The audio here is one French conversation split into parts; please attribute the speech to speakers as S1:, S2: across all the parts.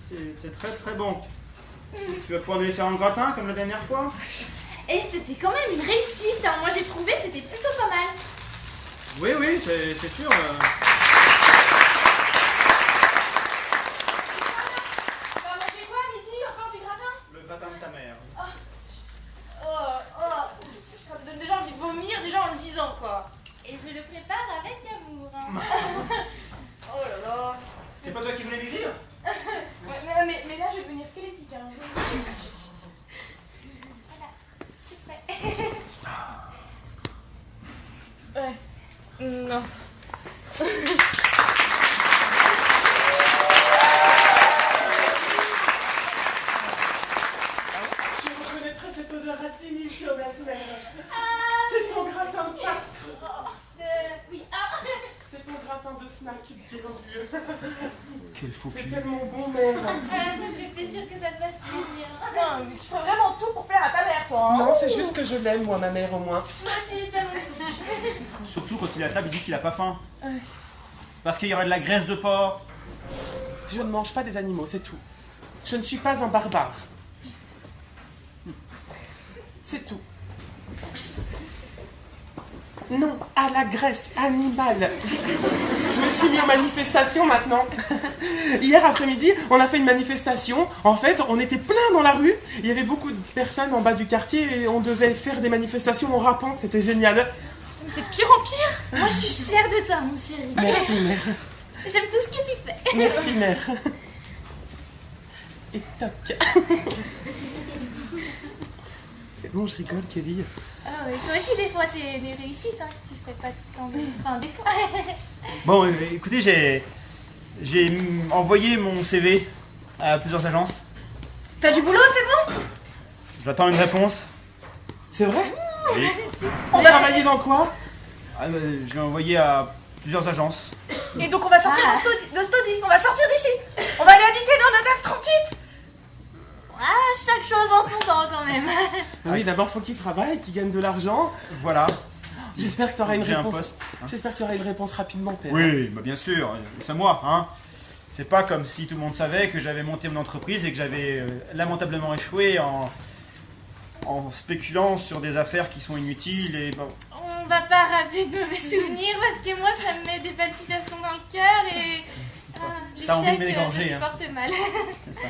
S1: C'est très très bon. Tu vas pouvoir nous les faire en gratin comme la dernière fois?
S2: Et c'était quand même une réussite, hein. Moi j'ai trouvé c'était plutôt pas mal.
S1: Oui, oui, c'est sûr.
S2: Tu vas manger quoi à midi? Encore du gratin?
S1: Le gratin de ta mère.
S2: Ça me donne déjà envie de vomir déjà en le disant quoi. Et je le prépare avec amour. Hein. Oh là là.
S1: C'est pas toi qui voulais maigrir?
S2: Ouais, mais là je vais devenir squelettique. Hein. Voilà, je suis prêt. Ouais. Non.
S3: Je reconnaîtrais cette odeur à 10 000 km. C'est ton gratin de pâte.
S2: Oui,
S3: C'est ton gratin de snack, petit vieux.
S1: Quel faux
S3: C'est
S1: cul.
S3: tellement bon, mère.
S2: ça me fait plaisir que ça te fasse plaisir. Putain, mais tu fais vraiment tout pour plaire à ta mère, toi. Hein.
S3: Non, c'est juste que je l'aime, moi, ma mère, au moins.
S2: Moi aussi, j'ai tellement plaisir.
S1: Surtout quand il est à table, il dit qu'il a pas faim. Parce qu'il y aurait de la graisse de porc.
S3: Je ne mange pas des animaux, c'est tout. Je ne suis pas un barbare. C'est tout. Non, à la graisse animale. Je me suis mis en manifestation maintenant. Hier après-midi, on a fait une manifestation. En fait, on était plein dans la rue. Il y avait beaucoup de personnes en bas du quartier et on devait faire des manifestations en rappant. C'était génial.
S2: C'est de pire en pire. Moi, je suis fière de toi, mon chéri.
S3: Merci, mère.
S2: J'aime tout ce que tu fais.
S3: Merci, mère. Et toc. C'est bon, je rigole, Kelly.
S2: Ah oui, toi aussi, des fois, c'est des réussites, hein, que tu fais pas tout le temps. Enfin, des fois.
S1: Bon, écoutez, j'ai envoyé mon CV à plusieurs agences.
S2: T'as du boulot, c'est bon?
S1: J'attends une réponse.
S3: C'est vrai?
S1: Oui.
S3: On va travailler dans quoi?
S1: J'ai envoyé à plusieurs agences.
S2: Et donc, on va sortir de Stody. On va sortir d'ici. On va aller habiter dans le 938. Ah, chaque chose en son temps, quand même.
S3: Oui, d'abord, faut qu'il travaille, qu'il gagne de l'argent.
S1: Voilà.
S3: J'espère que tu auras une
S1: J'ai un
S3: réponse.
S1: poste, hein.
S3: J'espère que tu auras une réponse rapidement, père.
S1: Oui, bah bien sûr, c'est moi, hein. C'est pas comme si tout le monde savait que j'avais monté mon entreprise et que j'avais lamentablement échoué en spéculant sur des affaires qui sont inutiles et bon.
S2: On va pas rappeler de mauvais souvenirs parce que moi, ça me met des palpitations dans le cœur et
S1: T'as envie de
S2: l'échec,
S1: m'égorger,
S2: je
S1: hein.
S2: supporte mal.
S1: C'est ça.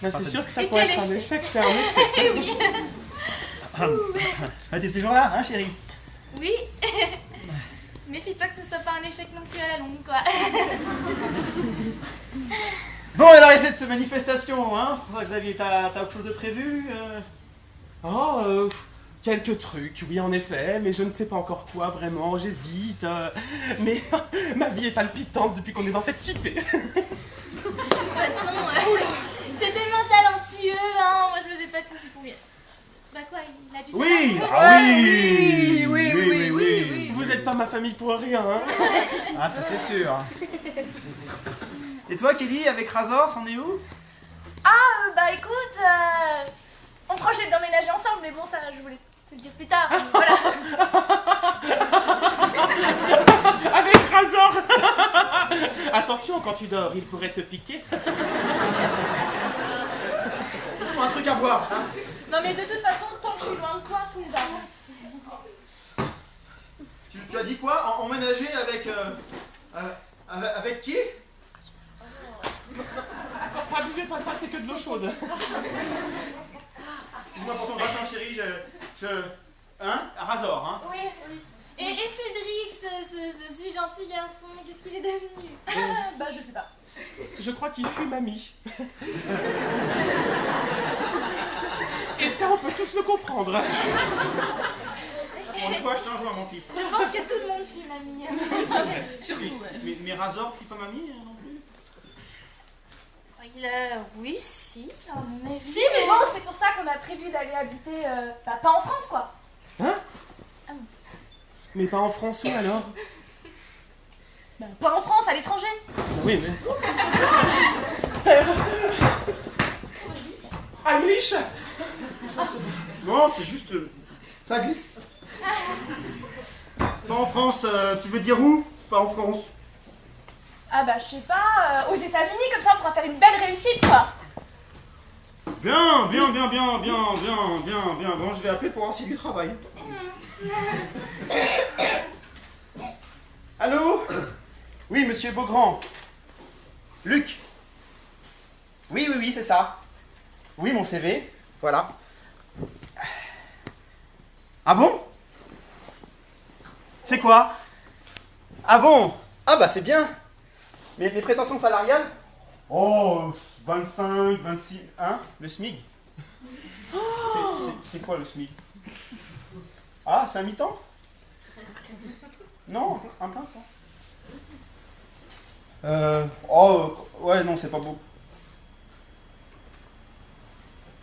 S3: Bah, c'est sûr que ça
S2: Et
S3: pourrait
S2: quel
S3: être un
S2: échec.
S3: échec, c'est un échec.
S2: Eh oui.
S1: Ah, t'es toujours là, hein, chérie?
S2: Oui. Méfie-toi que ce soit pas un échec non plus à la longue, quoi.
S1: Bon, alors, et cette manifestation, hein, François-Xavier, t'as autre chose de prévu
S3: Oh, quelques trucs, oui, en effet, mais je ne sais pas encore quoi, vraiment, j'hésite. Mais ma vie est palpitante depuis qu'on est dans cette cité.
S2: De toute façon, tu es tellement talentueux, hein. Moi, je me fais pas de soucis pour rien. Bah quoi, il a du
S1: Oui,
S2: talent.
S1: ah oui,
S2: oui.
S3: Vous êtes pas ma famille pour rien, hein.
S1: Ah, ça c'est sûr. Et toi, Kelly, avec Razor, c'en est où?
S2: Bah écoute, on projette d'emménager ensemble, mais bon, ça, je voulais te le dire plus tard. Voilà.
S3: Avec Razor. Attention, quand tu dors, il pourrait te piquer.
S1: Il faut un truc à boire, hein.
S2: Non, mais de toute façon, tant que je suis loin de toi, tout me va.
S1: Tu as dit quoi? Emménager avec... avec qui?
S3: Ah, buvez pas ça, c'est que de l'eau chaude.
S1: Excuse-moi pour ton gratin, chérie, Hein? Razor, hein?
S2: Oui. Et Cédric, ce si gentil garçon, qu'est-ce qu'il est devenu? Bah, je sais pas.
S3: Je crois qu'il fuit mamie. Et ça, on peut tous le comprendre.
S1: Pour une fois, je t'en joue à mon fils.
S2: Je pense que tout le monde fuit mamie. Surtout,
S1: Mais Razor, puis pas mamie non plus?
S2: Oui, si.
S4: Si, mais bon, c'est pour ça qu'on a prévu d'aller habiter, pas en France, quoi.
S3: Hein? Mais pas en France où alors?
S4: Pas en France, à l'étranger.
S3: Oui, mais... Père! Amish!
S1: Non, c'est juste... ça glisse. Pas en France, tu veux dire où? Pas en France.
S4: Ah bah je sais pas, aux États-Unis, comme ça on pourra faire une belle réussite quoi.
S1: Bien. Bon, je vais appeler pour voir s'il y a du travail. Allô? Oui, monsieur Beaugrand. Luc? Oui, c'est ça. Oui, mon CV. Voilà. Ah bon? C'est quoi? Ah bon? Ah bah c'est bien. Mais les prétentions salariales? Oh, 25, 26, hein? Le SMIC? C'est quoi le SMIC? Ah, c'est un mi-temps? Non, un plein temps. Ouais, non, c'est pas beau.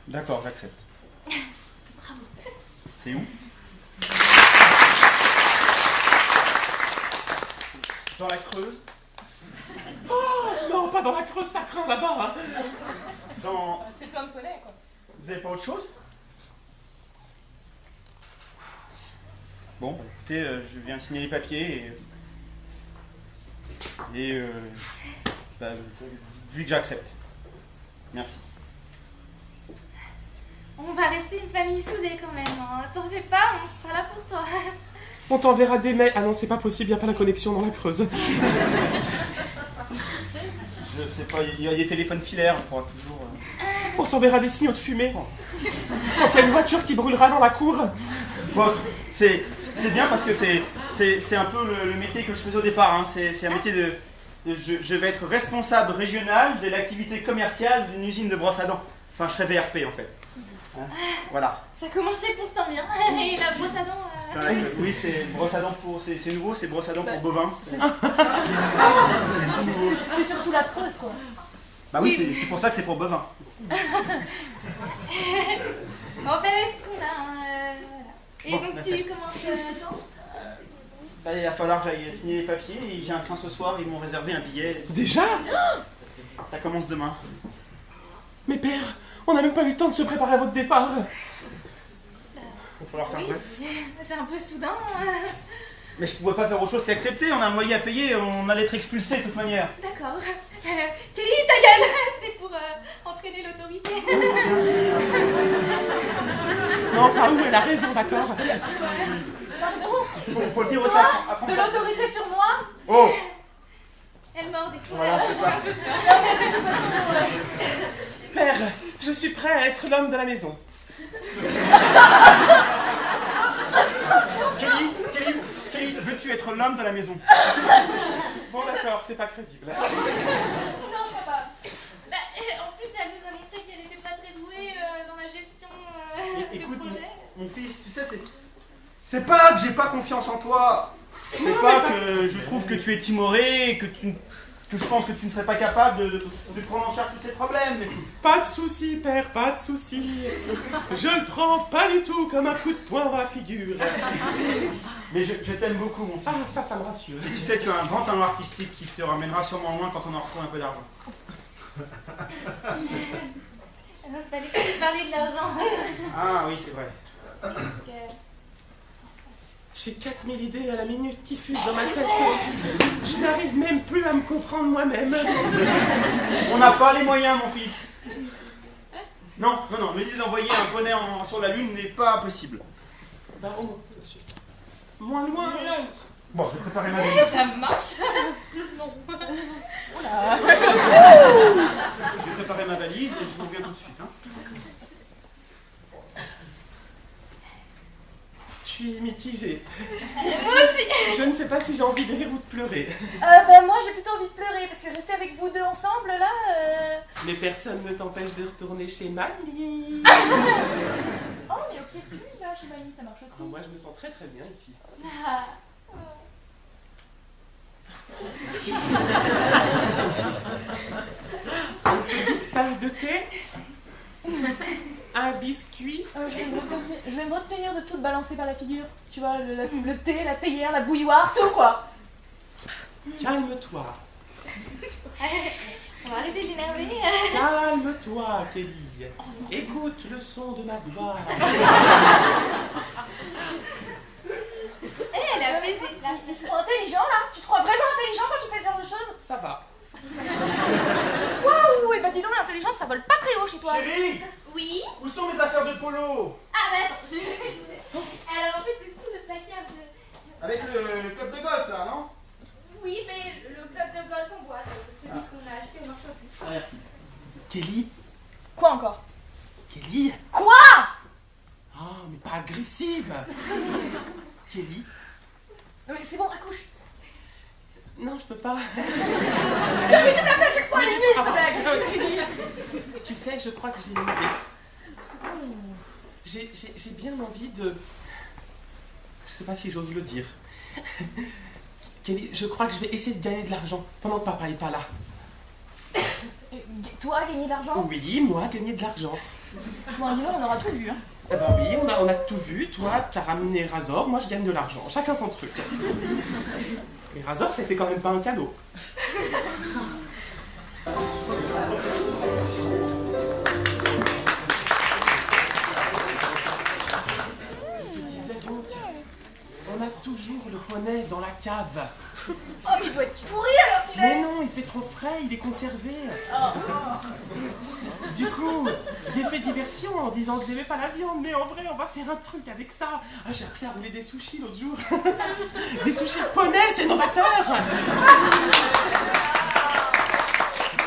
S1: D'accord, j'accepte.
S2: Bravo.
S1: C'est où? Dans la Creuse?
S3: Non, pas dans la Creuse, ça craint là-bas. Hein.
S1: Dans...
S4: C'est plein de poney quoi.
S1: Vous avez pas autre chose? Bon, bah, écoutez, je viens de signer les papiers bah, vu que j'accepte. Merci.
S2: On va rester une famille soudée quand même. Hein. T'en fais pas, on sera là pour toi.
S3: On t'enverra des mails. Ah non, c'est pas possible, y a pas la connexion dans la Creuse.
S1: Je sais pas, il y a des téléphones filaires, on pourra toujours...
S3: On s'enverra des signaux de fumée. Quand il y a une voiture qui brûlera dans la cour.
S1: Bon, c'est bien parce que c'est un peu le métier que je faisais au départ. Hein. C'est un métier de... Je vais être responsable régional de l'activité commerciale d'une usine de brosse à dents. Enfin, je serai VRP en fait. Hein, voilà.
S2: Ça commençait pourtant bien. Et la brosse à dents...
S1: Oui, c'est brosse à dents pour... C'est nouveau, c'est brosse à dents pour bovins.
S4: C'est surtout la Creuse quoi.
S1: Bah oui, c'est pour ça que c'est pour bovins.
S2: On fait ce qu'on a. Voilà. Et
S1: Bon,
S2: donc
S1: merci.
S2: tu commences quand?
S1: Bah, il va falloir que j'aille signer les papiers. Et j'ai un train ce soir, ils m'ont réservé un billet.
S3: Déjà?
S1: Ça commence demain.
S3: Mais père, on n'a même pas eu le temps de se préparer à votre départ.
S1: Il va falloir faire
S2: Oui,
S1: bref.
S2: c'est un peu soudain.
S1: Mais je pouvais pas faire autre chose qu'accepter, on a un loyer à payer, on allait être expulsés de toute manière.
S2: D'accord. Kelly, ta gueule. C'est pour entraîner l'autorité.
S3: Non, Paou, elle a raison, d'accord?
S4: Pardon,
S1: Faut le dire aussi
S4: toi,
S1: à
S4: de
S1: François.
S4: l'autorité sur moi?
S1: Oh,
S2: Elle mord des fois.
S1: voilà, c'est ça.
S4: Non mais de toute façon,
S3: Père, je suis prêt à être l'homme de la maison.
S1: Kelly, veux-tu être l'homme de la maison?
S3: Bon, d'accord, c'est pas crédible.
S4: non, je crois pas.
S2: Bah, en plus, elle nous a montré qu'elle était pas très douée dans la gestion des
S1: Écoute,
S2: projets.
S1: mon fils, tu sais, c'est pas que j'ai pas confiance en toi. C'est pas que je trouve que tu es timoré, que je pense que tu ne serais pas capable de prendre en charge tous ces problèmes. Mais...
S3: Pas de soucis, père, pas de soucis. Je le prends pas du tout comme un coup de poing dans la figure.
S1: Mais je t'aime beaucoup, mon fils.
S3: Ah, ça me rassure.
S1: Et tu sais, tu as un grand talent artistique qui te ramènera sûrement loin quand on en retrouve un peu d'argent.
S2: Fallait pas lui parler de l'argent.
S1: Ah oui, c'est vrai.
S3: J'ai 4000 idées à la minute qui fusent dans ma tête. Je n'arrive même plus à me comprendre moi-même.
S1: On n'a pas les moyens, mon fils. Non, l'idée d'envoyer un poney sur la Lune n'est pas possible.
S3: Baron, moins loin.
S2: Non.
S1: Bon, je vais préparer ma valise.
S2: Ça marche. Non.
S1: Je vais préparer ma valise et je vous reviens tout de suite. Hein.
S3: Je suis mitigée.
S2: Moi aussi.
S3: Je ne sais pas si j'ai envie de rire ou de pleurer.
S4: bah moi j'ai plutôt envie de pleurer parce que rester avec vous deux ensemble là...
S3: Mais personne ne t'empêche de retourner chez mamie.
S4: Oh mais au pied de pluie là chez mamie ça marche
S3: Ah,
S4: aussi.
S3: moi, je me sens très très bien ici.
S2: Ah.
S3: Une petite tasse de thé. Un biscuit.
S4: Je vais me retenir de tout te balancer par la figure. Tu vois, le thé, la théière, la bouilloire, tout quoi.
S3: Calme-toi.
S2: On va arrêter de l'énerver.
S3: Calme-toi, Kelly. Écoute le son de ma voix.
S2: Elle a baiser, là.
S4: Ils sont intelligents là. Tu te crois vraiment intelligent quand tu fais ce genre de choses?
S3: Ça va.
S4: Waouh! Et bah dis donc, l'intelligence ça vole pas très haut chez toi.
S1: Chérie,
S2: Oui.
S1: où sont mes affaires de polo?
S2: Ah bah attends, alors en fait c'est sous le placard de...
S1: Avec le club de golf là, non?
S2: Oui, mais le club de golf en bois, celui qu'on a acheté au marché aux puces.
S1: Ah, merci.
S3: Kelly?
S4: Quoi encore?
S3: Kelly?
S4: Quoi?
S3: Oh, mais pas agressive. Kelly?
S4: Non mais c'est bon, accouche.
S3: Non, je peux pas.
S4: Non mais tu l'as fait à chaque fois, elle est nulle cette blague.
S3: Kelly, tu sais, je crois que j'ai une idée. J'ai bien envie de... Je sais pas si j'ose le dire. Kelly, je crois que je vais essayer de gagner de l'argent pendant que papa est pas là.
S4: Toi, gagner de l'argent?
S3: Oui, moi, gagner de l'argent.
S4: Bon, dis-moi, on aura tout vu, hein.
S3: Eh ben oui, on a tout vu. Toi, t'as ramené Razor, moi, je gagne de l'argent. Chacun son truc. Mais Razor, c'était quand même pas un cadeau. Je te disais donc, on a toujours le poney dans la cave.
S4: Oh mais il doit être pourri alors qu'il est.
S3: Mais non, il fait trop frais, il est conservé. Du coup, j'ai fait diversion en disant que j'aimais pas la viande, mais en vrai, on va faire un truc avec ça. Ah, j'ai appris à rouler des sushis l'autre jour. Des sushis de poney, c'est novateur.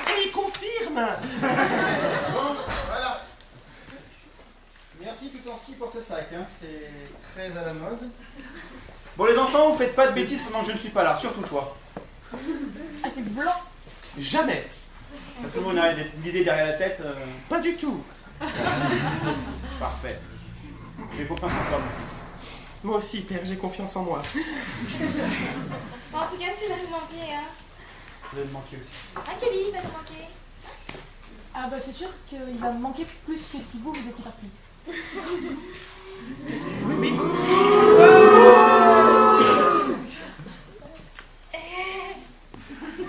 S3: Et il confirme.
S1: Bon, voilà. Merci tout en ski pour ce sac, hein. C'est très à la mode. Bon les enfants, vous faites pas de bêtises pendant que je ne suis pas là, surtout toi.
S4: Blanc.
S3: Jamais.
S1: Tout le monde a l'idée derrière la tête.
S3: Pas du tout.
S1: Parfait. J'ai confiance en toi, mon fils.
S3: Moi aussi, père, j'ai confiance en moi.
S2: Bon, en tout cas, tu vas nous manquer, hein.
S1: Vous allez me manquer aussi.
S2: Ah, Kelly, va nous manquer.
S4: Ah bah c'est sûr qu'il va me manquer plus que si vous étiez partis.
S3: Oui, oui.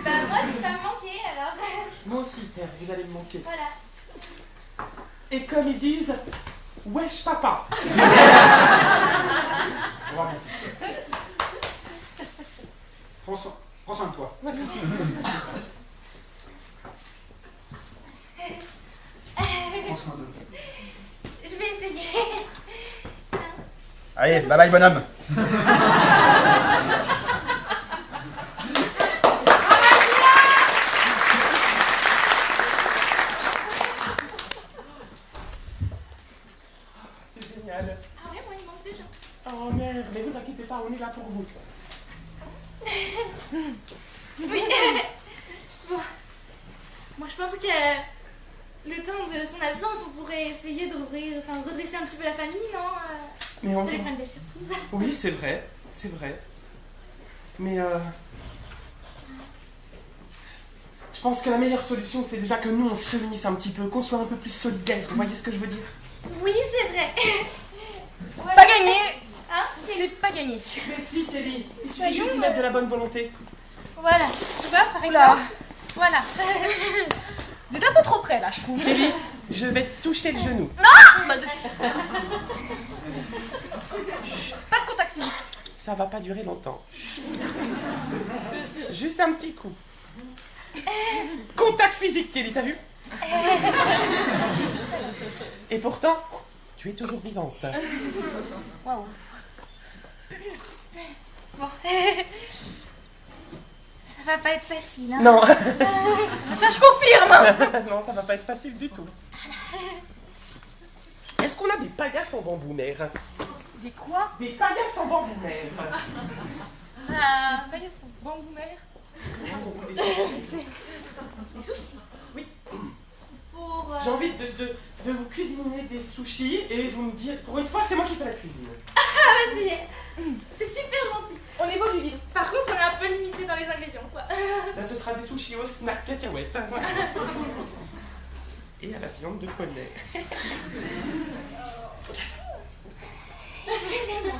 S2: Bah moi, tu vas me manquer, alors.
S3: Moi aussi, père, vous allez me manquer.
S2: Voilà.
S3: Et comme ils disent, wesh papa.
S1: Au revoir, mon fils. Prends soin de toi. Prends soin de toi.
S2: Je vais essayer.
S1: Allez, bye bye, bonhomme.
S3: C'est génial.
S2: Ah ouais, moi, il manque de gens.
S3: Oh merde, mais vous inquiétez pas, on est là pour vous.
S2: Oui. Bon. Moi, je pense que le temps de son absence, on pourrait essayer de redresser un petit peu la famille, non?
S3: Mais on
S2: Ça
S3: s'en...
S2: lui fera une belle surprise.
S3: Oui, c'est vrai, c'est vrai. Mais je pense que la meilleure solution, c'est déjà que nous, on se réunisse un petit peu, qu'on soit un peu plus solidaires. Vous voyez ce que je veux dire?
S2: Oui, c'est vrai.
S4: Pas gagné.
S2: Hein?
S4: C'est pas gagné.
S3: Mais si, Kelly, il suffit juste d'y mettre de la bonne volonté.
S2: Voilà. Tu vois, par
S4: Oula.
S2: exemple. Voilà.
S4: Vous êtes un peu trop près là, je trouve.
S3: Kelly, je vais te toucher le genou.
S4: Pas de contact physique.
S3: Ça va pas durer longtemps. Juste un petit coup. Contact physique, Kelly, t'as vu? Et pourtant, tu es toujours vivante.
S4: Waouh.
S2: Bon. Ça va pas être facile, hein.
S3: Non,
S4: Ça je confirme.
S3: non, ça va pas être facile du tout. Est-ce qu'on a des paillasses en bambou, mère?
S4: Des quoi?
S3: Des paillasses en bambou, mère.
S2: Bah, ils sont
S4: Bambou mère.
S3: Des sushis.
S2: des sushis.
S3: Oui.
S2: Pour.
S3: J'ai envie de vous cuisiner des sushis et vous me dire, pour une fois, c'est moi qui fais la cuisine.
S2: Ah, vas-y. C'est super gentil.
S4: On évolue, Lille.
S2: Par contre, on est un peu limité dans les ingrédients, quoi.
S3: Là, ce sera des sushis au snack cacahuètes. Et à la viande de poney.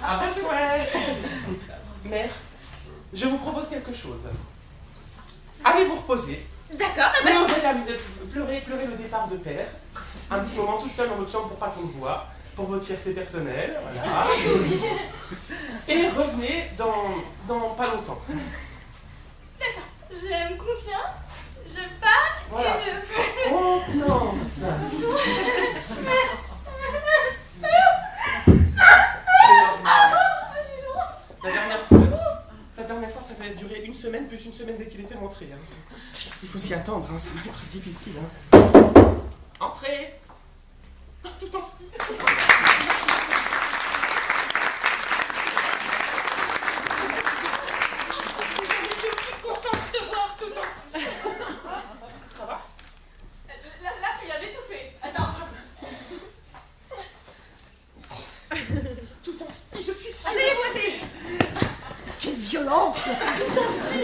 S3: À vos souhaits. Mère, je vous propose quelque chose. Allez vous reposer.
S2: D'accord, bah,
S3: Pleurez le départ de père. Un petit moment toute seule dans votre chambre pour pas qu'on me voit. pour votre fierté personnelle, voilà. Et revenez dans pas longtemps.
S2: J'aime Conchien, je pars
S3: Voilà.
S2: et je...
S3: Contenance. La dernière fois, ça va durer une semaine plus une semaine dès qu'il était rentré. Hein. Il faut s'y attendre, hein. Ça va être difficile. Hein. Entrez. Tout en ski.
S2: Là, tu y avais tout fait. Attends.
S3: Tout en ski, je suis sûr.
S2: Allez, moi, c'est...
S4: Quelle violence!
S3: Tout en ski.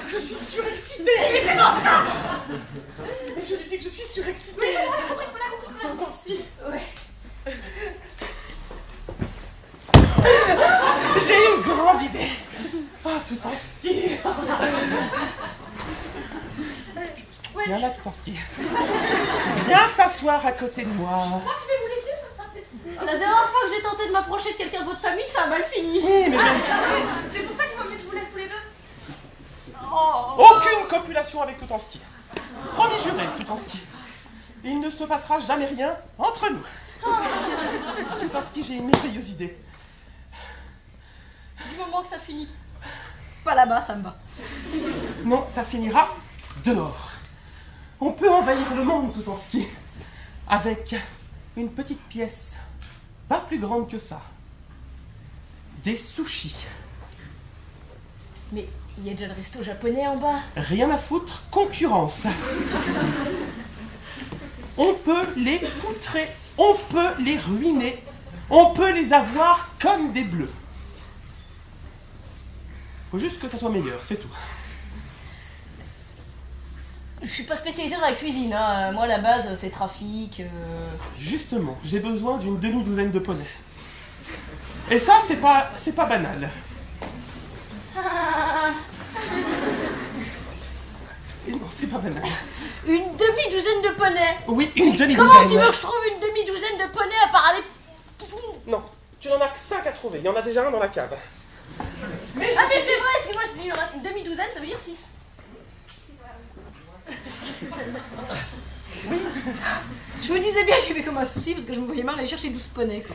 S3: Je suis surexcité.
S2: Mais c'est bon, ça.
S3: Mais je lui dis que je suis surexcité. Tout en ski.
S4: Ouais.
S3: J'ai une grande idée. Ah, tout en ski.
S2: Ouais,
S3: Viens là, tout en ski. Viens t'asseoir à côté de moi.
S2: je crois que je vais vous laisser, ça sera peut-être...
S4: La dernière fois que j'ai tenté de m'approcher de quelqu'un de votre famille, ça a mal fini.
S3: Oui, mais
S2: C'est pour ça qu'il vaut mieux que je vous laisse tous les deux.
S3: aucune copulation avec tout en ski. Promis juré, tout en ski. Il ne se passera jamais rien entre nous. Tout en ski, j'ai une merveilleuse idée.
S4: Du moment que ça finit pas là-bas, ça me va.
S3: Non, ça finira dehors. On peut envahir le monde tout en ski. Avec une petite pièce, pas plus grande que ça. Des sushis.
S4: Mais il y a déjà le resto japonais en bas.
S3: Rien à foutre, concurrence. On peut les poutrer, on peut les ruiner, on peut les avoir comme des bleus. Faut juste que ça soit meilleur, c'est tout.
S4: Je suis pas spécialisée dans la cuisine, hein. Moi, la base, c'est trafic.
S3: Justement, j'ai besoin d'une demi-douzaine de poneys. Et ça, c'est pas banal. Et non, c'est pas banal.
S4: Une demi-douzaine de poneys.
S3: Oui, une
S4: Comment
S3: demi-douzaine.
S4: tu veux que je trouve une demi-douzaine de poneys à part aller...
S3: Non, tu n'en as que 5 à trouver. Il y en a déjà un dans la cave. Mais
S4: Ah mais c'est vrai, excuse-moi, je dis une demi-douzaine, ça veut dire 6. Je me disais bien, j'avais comme un souci parce que je me voyais mal aller chercher 12 poneys, quoi.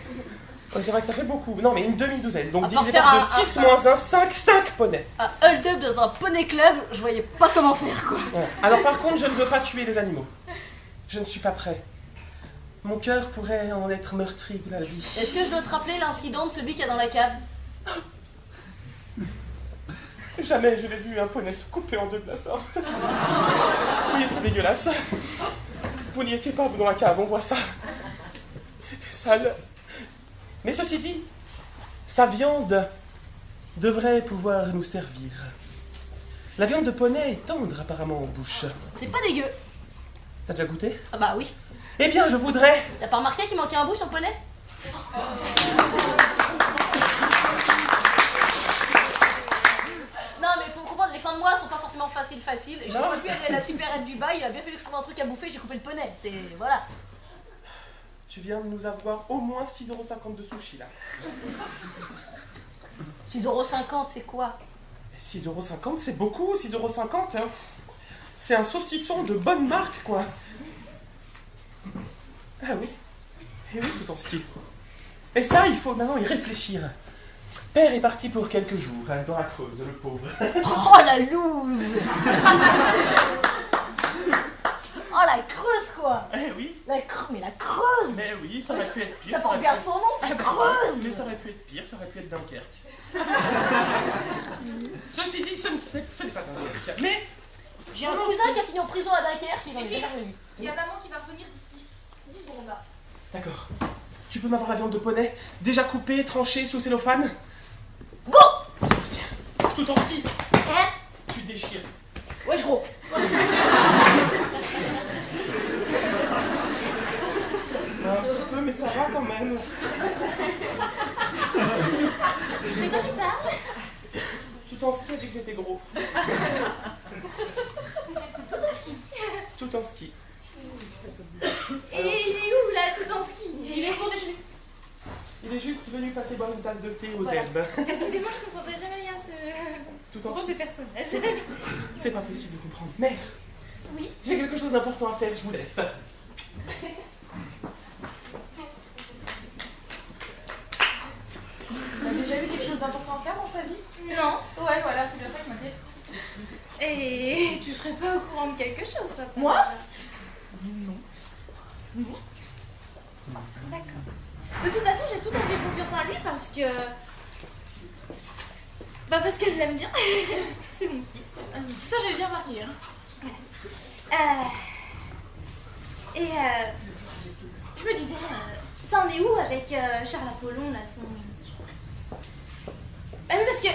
S3: ouais, c'est vrai que ça fait beaucoup. Non, mais une demi-douzaine. Donc
S4: À part
S3: divisé
S4: faire
S3: par 2, 6 moins 1, 5 poneys.
S4: Un hold-up dans un poney club, je voyais pas comment faire, quoi.
S3: Ouais. Alors par contre, je ne veux pas tuer les animaux. Je ne suis pas prêt. Mon cœur pourrait en être meurtri de la vie.
S4: Est-ce que je dois te rappeler l'incident de celui qu'il y a dans la cave?
S3: Jamais je l'ai vu un poney se couper en deux de la sorte. Oui, c'est dégueulasse. Vous n'y étiez pas, vous, dans la cave, on voit ça. C'était sale. Mais ceci dit, sa viande devrait pouvoir nous servir. La viande de poney est tendre apparemment en bouche.
S4: C'est pas dégueu.
S3: T'as déjà goûté?
S4: Ah bah oui.
S3: Eh bien, je voudrais...
S4: T'as pas remarqué qu'il manquait un bout sur le poney? Non mais faut comprendre, les fins de mois sont pas forcément faciles. J'ai
S3: Non.
S4: pas pu aller à la supérette du bail, il a bien fallu que je trouve un truc à bouffer, j'ai coupé le poney. C'est... voilà.
S3: Tu viens de nous avoir au moins 6,50 € de sushi, là.
S4: 6,50 €, c'est quoi?
S3: 6,50 €, c'est beaucoup, 6,50 €. C'est un saucisson de bonne marque, quoi. Ah oui. Et oui, tout en ski. Et ça, il faut maintenant y réfléchir. Père est parti pour quelques jours, hein, dans la Creuse, le pauvre.
S4: Oh la loose. Oh la Creuse, quoi.
S3: Eh oui,
S4: Mais la Creuse.
S3: mais oui, ça aurait pu être pire.
S4: Ça
S3: ça aurait
S4: porte
S3: pu
S4: bien
S3: être-
S4: son nom, la Creuse.
S3: Mais ça aurait pu être pire, ça aurait pu être Dunkerque. Ceci dit, ce n'est pas Dunkerque. Mais
S4: J'ai un cousin qui a fini en prison à Dunkerque, il en est
S2: Et
S4: jamais revenu.
S2: il y a maman qui va revenir d'ici 10 secondes là.
S3: d'accord. Tu peux m'avoir la viande de poney, déjà coupée, tranchée, sous cellophane?
S4: Go.
S3: C'est parti. Tout en ski.
S4: Hein?
S3: Tu déchires.
S4: Wesh gros.
S3: Un petit peu, mais ça va quand même.
S2: De quoi tu parles?
S3: Tout en ski a dit que j'étais gros.
S2: Tout en ski.
S3: Tout en ski.
S2: Et il est où là, tout en ski? Il est court de chez
S3: Il est juste venu passer boire une tasse de thé aux
S2: Voilà.
S3: herbes.
S2: Décidément, je comprendrai jamais rien ce
S3: Tout en
S2: groupe de personnages.
S3: C'est pas possible de comprendre. Mère,
S2: Oui.
S3: j'ai quelque chose d'important à faire, je vous laisse.
S4: T'as déjà eu quelque chose d'important à faire dans sa vie?
S2: Non.
S4: Ouais, voilà, c'est bien ça que je m'inquiète.
S2: Et tu serais pas au courant de quelque chose, toi?
S4: Moi?
S2: D'accord. De toute façon, j'ai tout à fait confiance en lui parce que... parce que je l'aime bien. C'est mon fils.
S4: Ça, j'ai bien remarqué. Hein.
S2: Je me disais, ça en est où avec Charles Apollon, là, son...
S4: Mais parce que,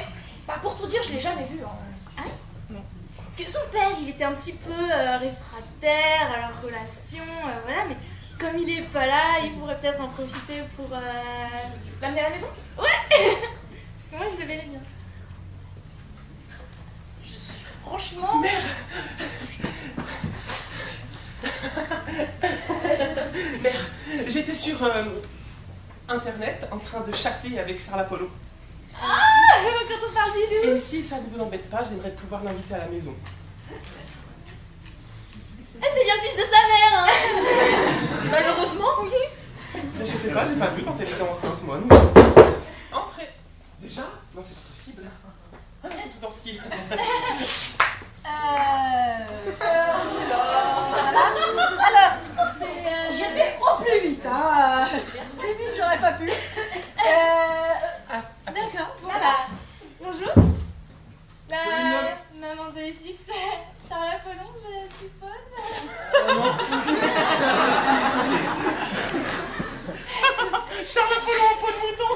S4: pour tout dire, je l'ai jamais vu. Hein.
S2: Ah oui?
S4: Non.
S2: Parce que son père, il était un petit peu réfractaire à leur relation, voilà, mais comme il est pas là, il pourrait peut-être en profiter pour
S4: L'amener à la maison?
S2: Ouais. Parce que moi, je le verrais bien.
S4: Franchement...
S3: Mère, j'étais sur Internet en train de chatter avec Charles Apollon.
S2: Quand on parle du loup.
S3: Et si ça ne vous embête pas, j'aimerais pouvoir l'inviter à la maison.
S2: C'est bien le fils de sa mère, hein.
S4: Malheureusement, oui.
S3: Mais je sais pas, j'ai pas vu quand elle était enceinte, moi. Entrez. Déjà? Non, c'est pas possible. Ah, c'est tout en ski.
S4: Alors, j'ai fait au plus vite, hein. Plus vite, j'aurais pas pu.
S2: D'accord. Bon, bonjour. La maman de FX, Charles Apollon, je suppose.
S3: Charles Apollon en peau de mouton.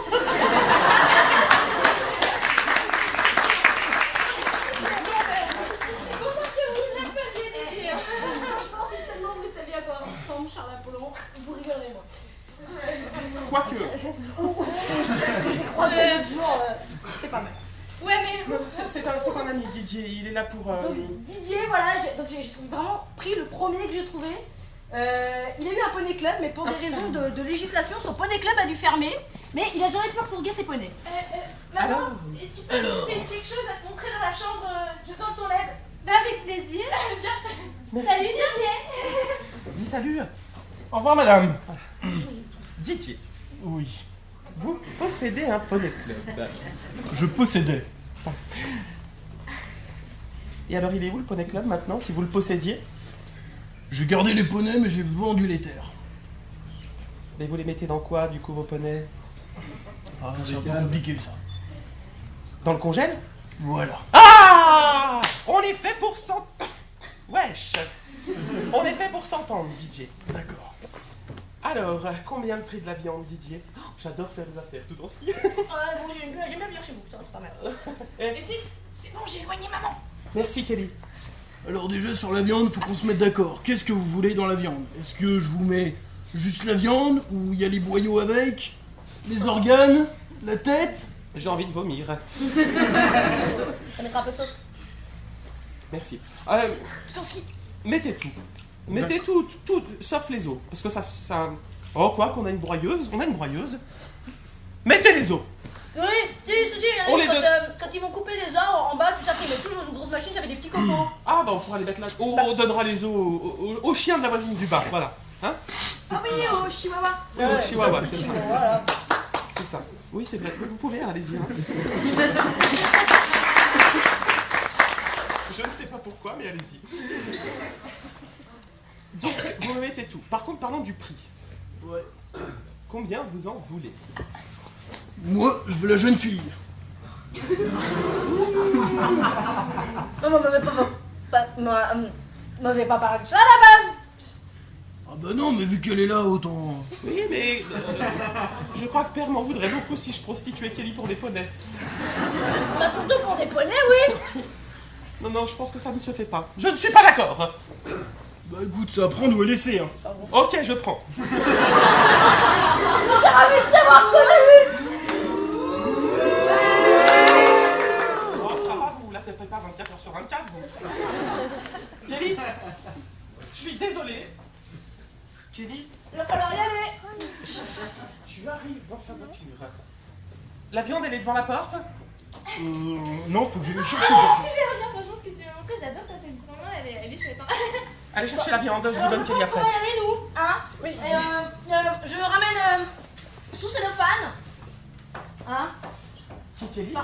S4: Franchement, si seulement vous saviez à quoi ressemble Charles Apollon, vous rigolerez, moi.
S3: Quoique.
S4: J'ai croisé l'autre jour, c'était pas mal.
S2: Ouais, mais...
S3: C'est un ami, Didier. Il est là pour...
S4: Donc, Didier, voilà, j'ai vraiment pris le premier que j'ai trouvé. Il a eu un poney club, mais pour des raisons de législation, son poney club a dû fermer. Mais il a jamais pu refourguer ses poneys.
S2: Maman,
S3: Alors
S2: tu peux j'ai quelque chose à te montrer dans la chambre. Je tente ton aide. Avec plaisir. Viens.
S3: Merci.
S2: Salut Didier.
S3: Dis salut.
S5: Au revoir, madame.
S3: Didier,
S5: Oui,
S3: vous possédez un poney club.
S5: je possédais.
S3: Et alors, il est où le poney club maintenant, si vous le possédiez?
S5: J'ai gardé les poneys, mais j'ai vendu les terres.
S3: Mais vous les mettez dans quoi, du coup, vos poneys?
S5: Ah, c'est un peu compliqué, ça.
S3: Dans le congèle?
S5: Voilà.
S3: Ah! On est fait pour Wesh! On est fait pour s'entendre, Didier.
S5: D'accord.
S3: Alors, combien le prix de la viande, Didier? Oh, j'adore faire des affaires tout en ski.
S4: Bon, j'aime bien venir chez vous, ça, c'est pas mal.
S2: FX, c'est bon, j'ai éloigné maman.
S3: Merci, Kelly.
S5: Alors déjà, sur la viande, faut qu'on se mette d'accord. Qu'est-ce que vous voulez dans la viande? Est-ce que je vous mets juste la viande, ou il y a les boyaux avec, les organes, la tête?
S3: J'ai envie de vomir.
S4: Ça mettra un peu de sauce.
S3: Merci.
S4: Tout en ski.
S3: Mettez tout. Mettez tout, sauf les os. Parce que ça... Oh, quoi, qu'on a une broyeuse? On a une broyeuse. Mettez les os.
S4: Oui, si,
S3: On les donne.
S4: quand ils vont couper les arbres, en bas, tu sais, ils mettent toujours une grosse machine, ça fait des petits copeaux.
S3: Ah, bah on pourra les mettre là. On donnera les os au chien de la voisine du bas, voilà. Hein?
S4: Ah oui, au chihuahua.
S3: Au chihuahua, c'est ça.
S4: Voilà.
S3: C'est ça. Oui, c'est vrai. Vous pouvez, allez-y. Hein. Je ne sais pas pourquoi, mais allez-y. Donc, vous me mettez tout. Par contre, parlons du prix.
S5: Ouais.
S3: Combien vous en voulez?
S5: Moi, je veux la jeune fille.
S4: M'avait pas parlé de ça à la base.
S5: Ah bah non, mais vu qu'elle est là, autant...
S3: Oui, mais je crois que Père m'en voudrait beaucoup si je prostituais Kelly pour des poneys.
S4: Bah surtout pour des poneys, oui.
S3: Non, je pense que ça ne se fait pas. Je ne suis pas d'accord.
S5: Bah écoute, ça va prendre ou à laisser, hein.
S3: Ok, je prends.
S4: Ravi de t'avoir connu.
S3: Oh, ça va, vous la tapez pas 24 heures sur 24, vous. Kelly, je suis désolé, Kelly,
S4: Il va falloir y aller.
S3: tu arrives dans sa voiture. La viande, elle est devant la porte?
S5: Non, faut que j'aille chercher.
S2: Super bien, franchement, ce que tu m'as montré, j'adore ta tête. Vraiment, elle est chouette. Hein.
S3: Allez chercher la viande, je vous donne Kelly
S4: On
S3: après.
S4: va y aller, nous. Hein?
S3: Oui.
S4: Je ramène sous cellophane. Hein?
S3: Qui, Kelly?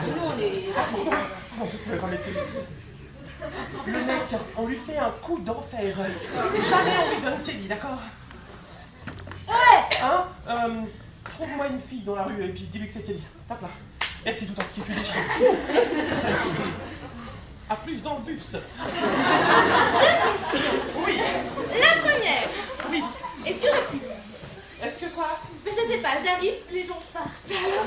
S4: Nous, on est.
S3: Oh, je peux remettre Kelly. Le mec, on lui fait un coup d'enfer. Jamais on lui donne Kelly, d'accord?
S4: Ouais!
S3: Hein? Trouve-moi une fille dans la rue et puis dis-lui que c'est Kelly. Tape là. Merci tout en ce qui est déchiré. A plus dans le bus.
S2: 2 questions.
S3: Oui.
S2: La première,
S3: Oui.
S2: est-ce que je...
S3: Est-ce que quoi?
S2: Mais je sais pas, j'arrive, les gens partent. Alors,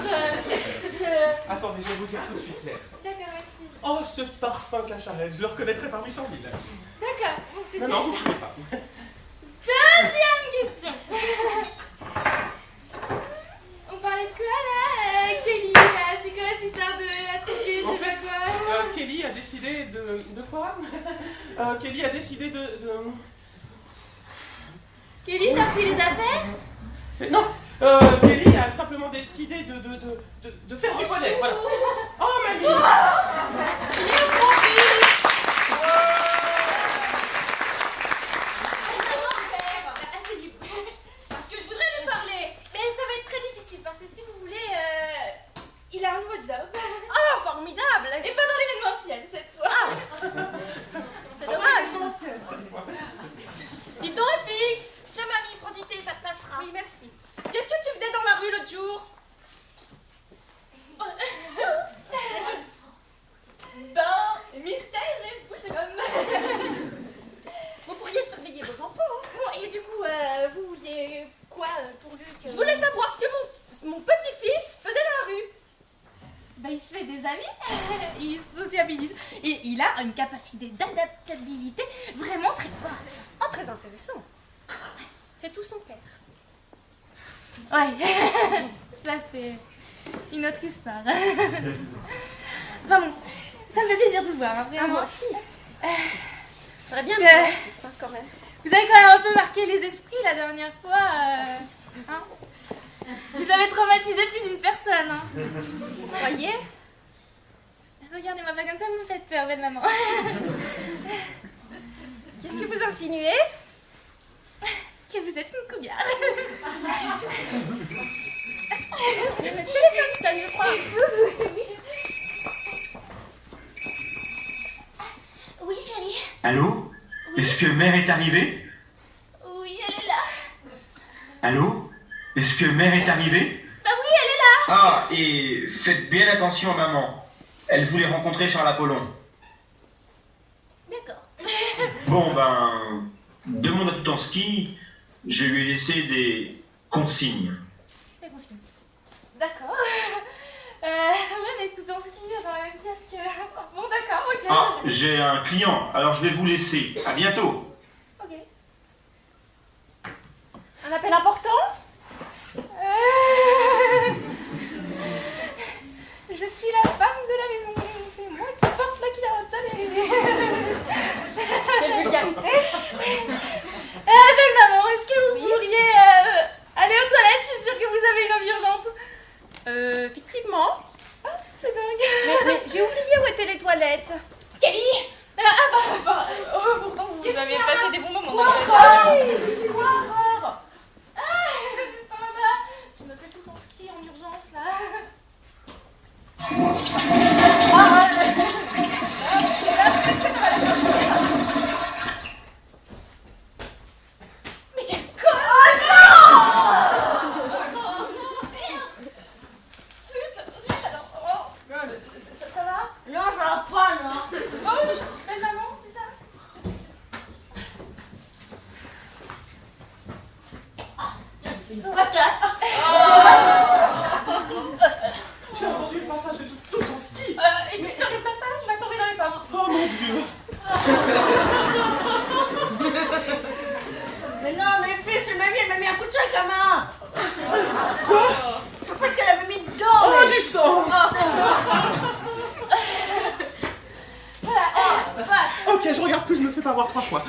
S2: je...
S3: Attendez, je vais vous dire tout de suite, Claire.
S2: D'accord, merci.
S3: Oh, ce parfum Cacharel, je le reconnaîtrais par 800 000.
S2: D'accord, bon, c'était
S3: Non, non, vous
S2: ça.
S3: pouvez pas.
S2: Deuxième question. On parlait de quoi là Kelly, là, c'est quoi cette histoire de la troquer, je
S3: En
S2: sais pas
S3: fait,
S2: quoi.
S3: Kelly a décidé de... De quoi? Kelly a décidé de...
S2: Kelly, t'as pris les affaires?
S3: Non, Kelly a simplement décidé de faire du bonnet, voilà. Oh, mamie!
S2: Asseyez-vous.
S4: Parce que je voudrais lui parler.
S2: Mais ça va être très difficile parce que si vous voulez, il a un nouveau job.
S4: Oh, formidable.
S2: Et pas dans l'événementiel cette fois.
S4: C'est dommage.
S3: Cette fois.
S4: Dis donc, FX. Tiens, mamie, prends du thé, ça te passera. Oui, merci. Qu'est-ce que tu faisais dans la rue l'autre jour?
S2: Ben, mystère et boulot.
S4: Vous pourriez surveiller vos enfants. Hein.
S2: Bon, et du coup, vous vouliez quoi pour lui que...
S4: Je voulais savoir ce que mon petit-fils faisait dans la rue.
S2: Ben, il se fait des amis, il sociabilise et il a une capacité d'adaptabilité vraiment très forte.
S4: Oh, très intéressant. C'est tout son père.
S2: Ouais, ça c'est une autre histoire. Enfin bon, ça me fait plaisir de vous voir, hein, vraiment.
S4: moi aussi. J'aurais bien
S2: que-
S4: aimé ça quand même.
S2: Vous avez quand même un peu marqué les esprits la dernière fois. Hein, vous avez traumatisé plus d'une personne. Hein.
S4: Vous croyez?
S2: Regardez-moi pas comme ça, vous me faites peur, belle maman.
S4: Qu'est-ce que vous insinuez?
S2: Que vous êtes une cougar.
S4: Le téléphone sonne, je crois.
S2: Oui, chérie.
S6: Allô? Est-ce que mère est arrivée?
S2: Oui, elle est là.
S6: Allô? Est-ce que mère est arrivée?
S2: Bah oui, elle est là.
S6: Ah, et faites bien attention à maman. Elle voulait rencontrer Charles Apollon.
S2: D'accord.
S6: Bon, ben, demande à Tansky, je lui ai laissé des consignes.
S2: C'est consigné. D'accord. Ouais, mais tout en ski dans la même pièce que... Bon, d'accord, ok.
S6: Ah, j'ai un client, alors je vais vous laisser. À bientôt.
S2: Ok.
S4: Un appel important?
S2: Je suis la femme de la maison. C'est moi qui porte la culotte.
S4: Quelle vulgarité.
S2: Belle maman, est-ce que vous pourriez aller aux toilettes? Je suis sûre que vous avez une envie urgente.
S4: Effectivement.
S2: C'est dingue.
S4: Mais j'ai oublié où étaient les toilettes.
S2: Kelly. Pourtant, vous avez passé des bons moments.
S4: Quoi
S2: dans
S4: encore?
S2: le Quoi encore? Papa, je m'appelle tout en ski en urgence là. Mais quel con! Oh non! Flûte, alors. Oh. Ça va?
S4: Non, ça va pas, non.
S2: Oh, belle maman, c'est ça?
S4: Une patate.
S3: J'ai entendu le passage de tout ton ski.
S2: Et puis sur le passage, il m'a tombé dans les pommes.
S3: Oh mon Dieu.
S4: Mais non, mais fils, elle m'a mis un coup de soin comme un.
S3: Quoi?
S4: Parce qu'elle avait mis dedans.
S3: Oh,
S4: mais-
S3: du sang.
S2: Voilà.
S3: Ok, je regarde plus, je me fais pas voir 3 fois.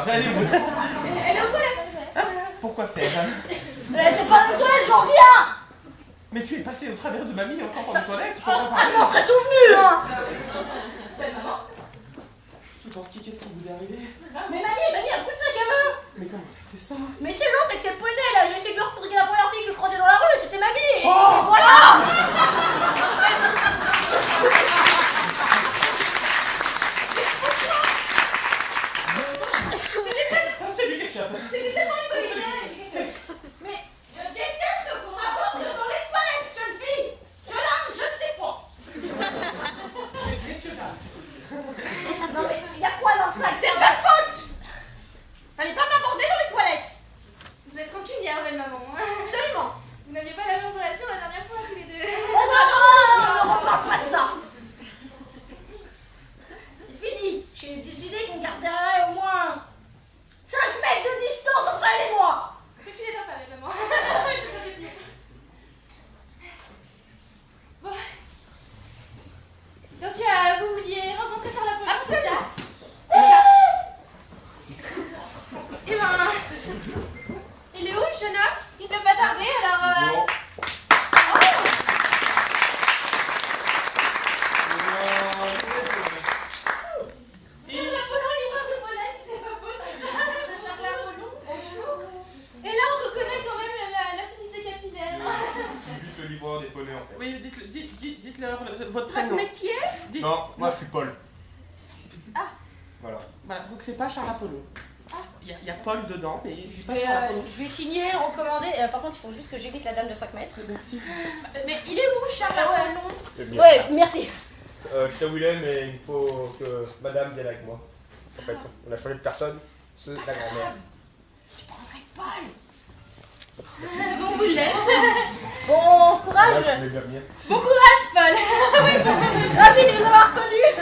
S3: Elle est où?
S2: Elle est aux toilettes.
S3: Pourquoi faire?
S4: T'es pas aux toilettes, j'en reviens.
S3: Mais tu es passé au travers de mamie en sortant des toilettes, je comprends
S4: Ah,
S3: pas.
S4: je m'en serais souvenu, hein.
S2: Maman.
S3: Tout en ski, qu'est-ce qui vous est arrivé?
S4: Mais mamie, un coup de sac à main.
S3: Mais comment elle a fait ça?
S4: Mais c'est l'autre avec ses poneys là, j'ai essayé de lui refourguer la première fille que je croisais dans la rue, c'était mamie. Et
S3: Oh
S4: voilà.
S3: C'est du ketchup.
S2: C'était tellement une bonne idée.
S4: Mais qu'est-ce qu'on m'apporte devant les toilettes, jeune fille? Je ne sais pas.
S3: Messieurs, dames.
S4: Non mais y a quoi dans le sac? C'est ta faute. Fallait pas m'aborder dans les toilettes.
S2: Vous êtes rancunière, belle maman.
S4: Absolument.
S2: Vous n'aviez pas la même relation la dernière fois tous les deux.
S4: Oh non, on parle pas de ça. C'est fini. J'ai décidé qu'on garderait au moins 5 mètres de distance entre elle et moi.
S2: Mais tu les dois pas, belle maman. Je savais bien. Bon. Donc, vous vouliez rencontrer Charles Apollon, c'est ça? Eh ben,
S4: Il est où le jeune homme?
S2: il peut pas tarder, alors... Charles Apollon, il marche de poney, si c'est pas beau, Charles Apollon. Et là, on reconnaît quand même l'affinité capillaire.
S7: C'est juste le livreur des poneys en fait.
S3: Oui, dites-leur votre prénom.
S4: métier?
S7: Non, moi je suis Paul.
S4: Ah.
S7: Voilà.
S3: Voilà, donc c'est pas Charles Apollon. Il y a Paul dedans, mais c'est pas
S4: Je
S3: Charles Apollon.
S4: vais signer, recommander. Par contre, il faut juste que j'évite la dame de 5 mètres.
S3: Merci.
S4: Mais il est où, Charles Apollon?
S7: C'est bien.
S4: Ouais, merci.
S7: Je suis Willem et il faut que madame vienne avec moi. En fait, on a changé de personne, c'est la grand-mère.
S4: Je prendrai Paul.
S2: Bon, on vous le laisse.
S4: Bon
S7: Là,
S4: courage.
S7: tu veux bien venir.
S2: Bon courage, Paul.
S4: Ravi de vous avoir connus.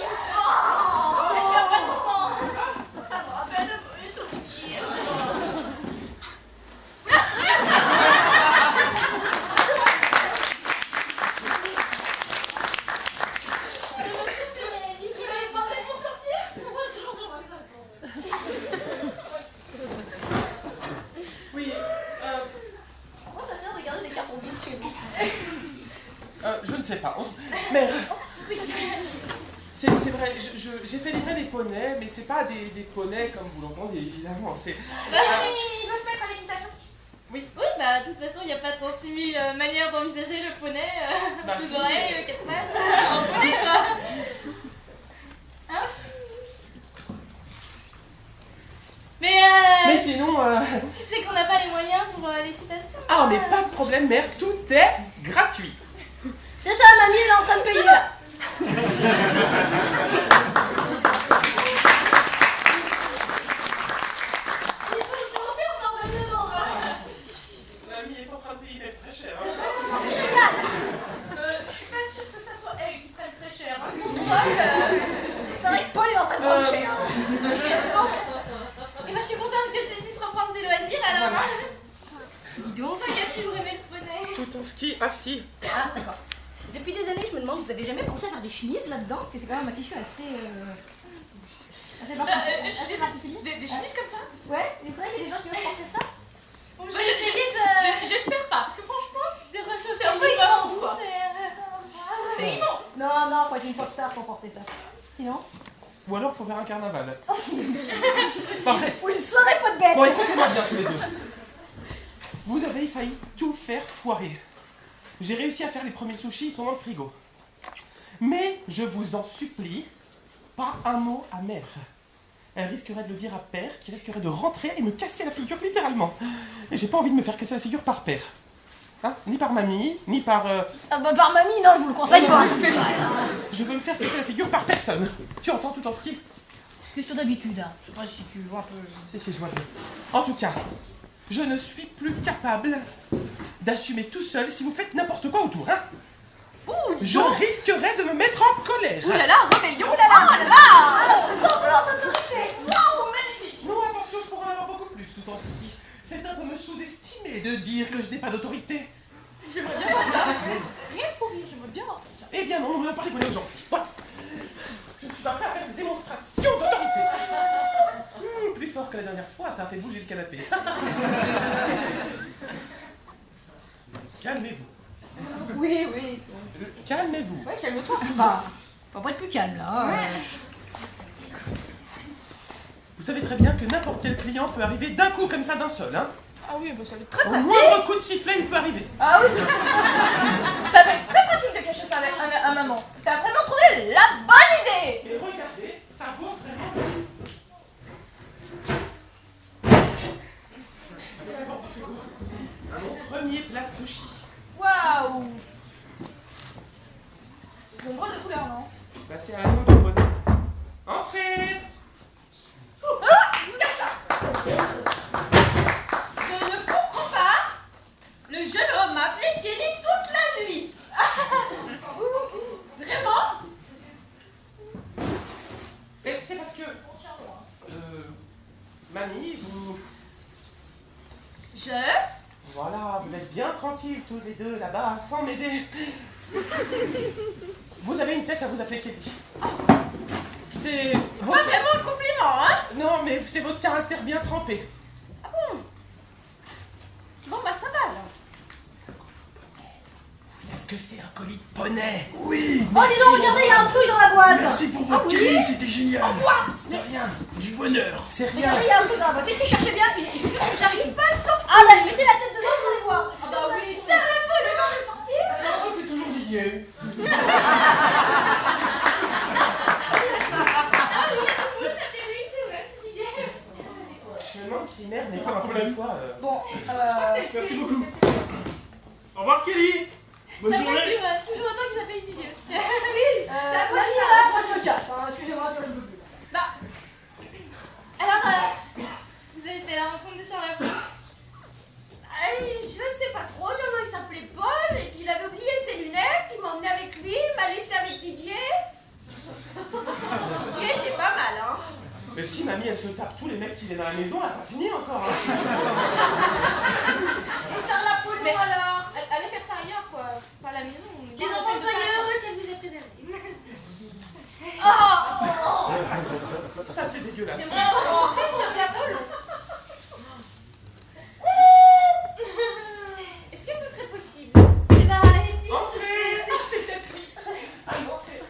S2: Vous êtes bien pas content. Ça me rappelle de mauvais souvenirs. Vous avez parlé pour sortir? Moi, sinon, j'aimerais ça.
S3: Oui,
S4: Pourquoi ça sert de garder des cartons vides chez vous?
S3: je ne sais pas. Mais c'est vrai, j'ai fait livrer des poneys, mais c'est pas des poneys comme vous l'entendez évidemment. C'est
S2: Il veut se mettre à l'équitation?
S3: Oui.
S2: Oui, bah de toute façon, il n'y a pas 36 000 manières d'envisager le poney.
S3: Bah,
S2: Deux
S3: si.
S2: oreilles, 4 pattes, un poney quoi. Hein?
S3: Mais sinon,
S2: Tu sais qu'on n'a pas les moyens pour l'équitation.
S3: ah mais pas de problème, mère, tout est gratuit.
S4: C'est ça, mamie, elle est en train de payer là.
S2: Il faut se refaire encore de devant.
S3: L'ami est en train de payer très cher.
S2: Je suis pas sûre que ça soit elle qui prenne très cher. Hein. Pour Paul,
S4: C'est vrai que Paul est en train de prendre cher.
S2: bon. Et bah, je suis contente que tu puisses reprendre tes loisirs alors.
S3: Voilà.
S2: Dis donc, ça qu'a toujours aimé le poney.
S3: Tout en ski assis.
S4: Ah, d'accord. Depuis des années, je me demande, vous avez jamais pensé à faire des chemises là-dedans? Parce que c'est quand même un tissu assez assez particulier.
S2: Des chemises comme ça?
S4: Ouais, mais c'est vrai qu'il y a des gens qui veulent porter ça.
S2: Bon, je vais essayer vite. J'espère pas, parce que franchement, c'est réchauffé un peu immonde quoi. C'est immonde.
S4: Non, faut être une pop star pour porter ça. Sinon?
S3: Ou alors faut faire un carnaval. Enfin bref.
S4: Ou une soirée pas de bête.
S3: Bon, écoutez-moi bien tous les deux. Vous avez failli tout faire foirer. J'ai réussi à faire les premiers sushis, ils sont dans le frigo. Mais je vous en supplie, pas un mot à mère. Elle risquerait de le dire à père, qui risquerait de rentrer et me casser la figure littéralement. Et j'ai pas envie de me faire casser la figure par père. Hein, ni par mamie, ni par...
S4: Ah bah par mamie, non, je vous le conseille pas, ça fait mal.
S3: Je veux me faire casser la figure par personne. Tu entends tout en ski?
S4: C'est question d'habitude, hein. Je sais pas si tu vois un peu...
S3: Si, je vois bien. En tout cas, je ne suis plus capable d'assumer tout seul si vous faites n'importe quoi autour, hein. Je risquerais de me mettre en colère.
S2: Ouh là là, rébellion, ouh là là.
S4: Semblant d'autorité. Waouh, magnifique.
S3: Non, attention, je pourrais en avoir beaucoup plus tout en ski. C'est un peu me sous-estimer de dire que je n'ai pas d'autorité.
S2: J'aimerais bien voir ça. Rien
S3: suis pas prêt à faire une démonstration d'autorité. Plus fort que la dernière fois, ça a fait bouger le canapé. Calmez-vous.
S4: Oui, oui.
S3: Calmez-vous.
S4: Ouais, calme-toi. Bah, on va pas être plus calme là. Hein.
S3: Vous savez très bien que n'importe quel client peut arriver d'un coup comme ça, d'un seul. Hein.
S2: Ah oui, bah ça va être très
S3: Au
S2: pratique.
S3: moindre coup de sifflet, il peut arriver.
S2: Ah oui, ça va être très pratique de cacher ça avec un maman. T'as vraiment trouvé la bonne idée.
S3: Et regardez, ça vaut vraiment. C'est la porte du frigo. Mon premier plat de sushi.
S2: Waouh. Ils ont drôle de couleur, non?
S3: Bah, c'est un nom de bonnet. Entrez.
S8: Je ne comprends pas. Le jeune homme m'a appelé Kelly toute la nuit. Vraiment?
S3: Mais c'est parce que. Mamie, vous. Voilà, vous êtes bien tranquilles tous les deux là-bas, sans m'aider. Vous avez une tête à vous appeler Kelly. C'est.
S8: Pas vraiment un compliment, hein?
S3: Non, mais c'est votre caractère bien trempé.
S8: Bon, bah ça va alors.
S3: Est-ce que c'est un colis de poney?
S5: Oui.
S4: Oh, dis donc, regardez, il y a un truc dans la boîte.
S5: Merci pour votre cri, c'était génial. Au revoir. De rien, du bonheur.
S3: C'est rien.
S4: Regardez, il y a un truc dans la boîte. Et si cherchez bien, j'arrive pas à le sortir. Ah, bah, mettez la tête dedans, vous allez voir.
S8: Ah bah oui, Charles Paul est de sortir.
S3: Non, c'est toujours Didier. Je me demande si mère n'est pas la première fois.
S4: Bon,
S5: Merci beaucoup. Au revoir Kelly. Bonne
S2: Ça
S5: journée.
S2: m'assure toujours autant qu'ils appellent Didier.
S4: oui,
S2: ça doit
S4: Marie,
S2: être
S4: là, moi je me casse, hein. Excusez-moi, je peux plus.
S2: Alors, vous avez fait la rencontre de Charles Lapointe?
S8: Je sais pas trop, non, il s'appelait Paul, et puis il avait oublié ses lunettes, il m'a emmené avec lui, il m'a laissé avec Didier. Didier était pas mal, hein.
S3: Mais si mamie elle se tape tous les mecs qui viennent à la maison, elle a pas fini encore. Hein.
S8: Et Charles Apollon
S2: Mais-
S8: alors?
S2: Allez faire ça ailleurs, quoi. Pas à la maison. Les
S8: On
S2: enfants,
S8: fait
S2: soyez
S8: ça.
S2: heureux qu'elle vous ait préservé.
S3: Ça c'est dégueulasse.
S8: J'aimerais rencontrer Charles Apollon.
S2: Est-ce que ce serait possible? Eh ben, et puis,
S3: Entrez, c'est peut-être lui. Ah non, c'est.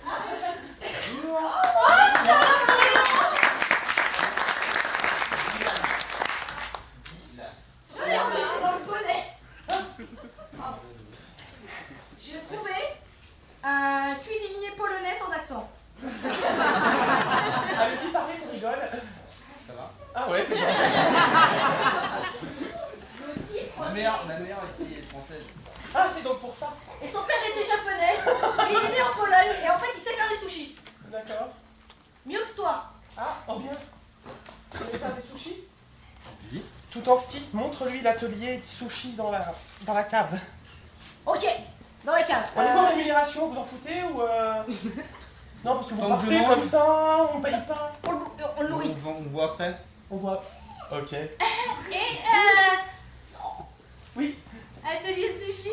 S4: J'ai trouvé un cuisinier polonais sans accent.
S3: Allez-y, parlez qu'on rigole.
S7: Ça va?
S3: Ah ouais, c'est bon.
S7: Ma mère était française.
S3: Ah, c'est donc pour ça.
S4: Et son père était japonais, mais il est né en Pologne, et en fait il sait faire des sushis.
S3: D'accord.
S4: Mieux que toi.
S3: Ah, oh bien. Vous savez faire des sushis? Oui. Tout en ski, montre-lui l'atelier de sushi dans la cave.
S4: Ok, dans la cave.
S3: On est en rémunération, vous en foutez ou Non, parce que vous
S7: Tant que je
S3: partez
S7: mange.
S3: comme ça, on paye pas.
S4: On le nourrit.
S7: On voit après.
S3: On voit. Ok.
S2: Et
S3: Oui.
S2: atelier sushi.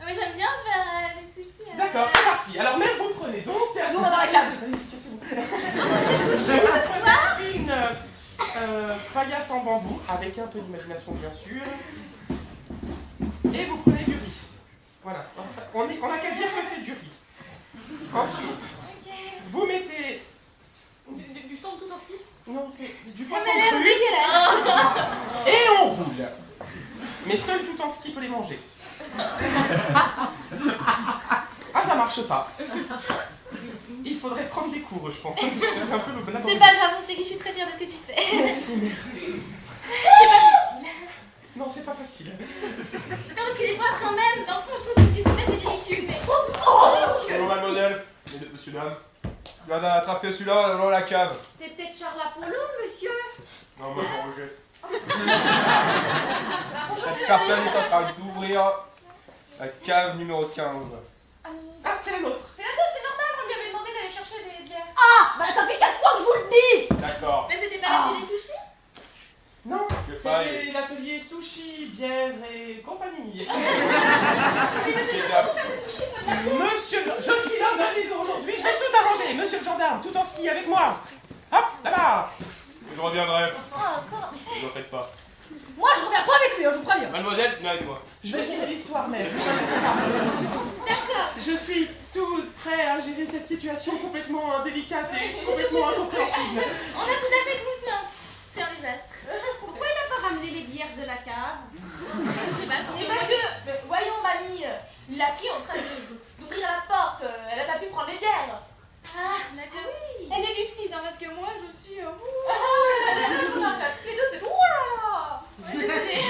S2: Moi j'aime bien faire les sushis.
S3: D'accord, c'est parti. Alors même vous prenez donc.
S4: Nous on va dans la cave.
S3: Allez-y, cassez-vous.
S2: Ce soir.
S3: Une paillasse en bambou, avec un peu d'imagination bien sûr. Et vous prenez du riz. Voilà. On n'a qu'à dire que c'est du riz. Ensuite, vous mettez.
S4: Du sang tout en ski.
S3: Non, c'est du
S2: Ça
S3: poisson
S2: m'a l'air
S3: cru.
S2: dégueulasse.
S3: Et on roule. Mais seul tout en ski peut les manger. Ah, ça marche pas. Il faudrait prendre des cours, je pense. Parce que c'est un peu le blabla.
S2: C'est pas grave, mon chéri, je suis très fière de ce que tu fais.
S3: Merci, mère. Non, c'est pas facile.
S2: Non, parce que des fois, quand même, dans le fond, je trouve que ce que tu fais, c'est ridicule. Mais.
S7: Bonjour mademoiselle. Monsieur, dame. Je viens d'attraper celui-là dans la cave.
S2: C'est peut-être Charles Apollon, monsieur.
S7: Non, moi je rejette. Cette personne est en train d'ouvrir la cave numéro 15.
S3: Ah, c'est la nôtre.
S2: C'est la tête, c'est normal, on lui avait demandé d'aller chercher des bières.
S4: Ah, bah ça fait 4 fois que je vous le dis.
S7: D'accord.
S2: Mais c'était pas l'atelier sushi?
S3: Non,
S7: Je sais pas,
S3: c'était l'atelier sushi, bière et compagnie. Monsieur, je suis l'homme de la maison aujourd'hui, je vais tout arranger. Monsieur le gendarme. madame, tout en ski avec moi. Hop, là-bas.
S7: Je reviendrai.
S2: Ah, encore.
S7: Ne vous en faites pas.
S4: Moi, je reviens pas avec lui, hein, je vous préviens.
S7: Mademoiselle, venez avec moi.
S3: Je vais gérer l'histoire, mais vous inquiétez pas.
S2: D'accord.
S3: Je suis tout prêt à gérer cette situation complètement délicate et complètement incompréhensible.
S2: On a tout à fait conscience. C'est un désastre.
S8: Pourquoi il n'a pas ramené les bières de la cave?
S2: Je sais pas.
S9: C'est parce que, voyons mamie, la fille est en train d'ouvrir la porte, elle a pas pu prendre les bières.
S2: Ah, d'accord.
S8: Oui.
S2: Elle est lucide, hein, parce que moi, je suis...
S9: Ah, les deux, c'est ouah.
S2: Ouais, désolée.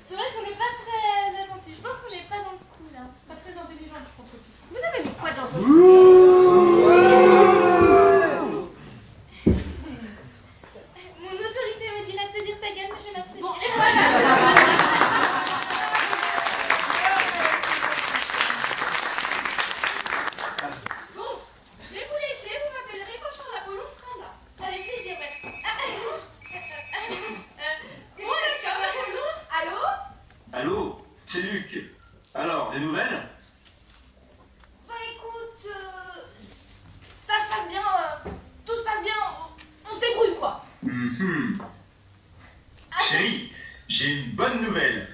S2: C'est vrai qu'on n'est pas très attentifs. Je pense qu'on n'est pas dans le coup, là. Pas très intelligent, je pense aussi.
S8: Vous avez mis quoi dans votre...
S2: Mon autorité me dirait de te dire ta gueule, mais je vais m'abstenir.
S8: Bon, je vais vous laisser, vous m'appellerez quand Charles Apollon sera là.
S2: Avec plaisir, ouais.
S9: C'est moi le Charles Apollon. Allô?
S6: Allô, c'est Luc. Alors, des nouvelles?
S9: Bah écoute, ça se passe bien, tout se passe bien, on se débrouille quoi.
S6: Chérie, j'ai une bonne nouvelle.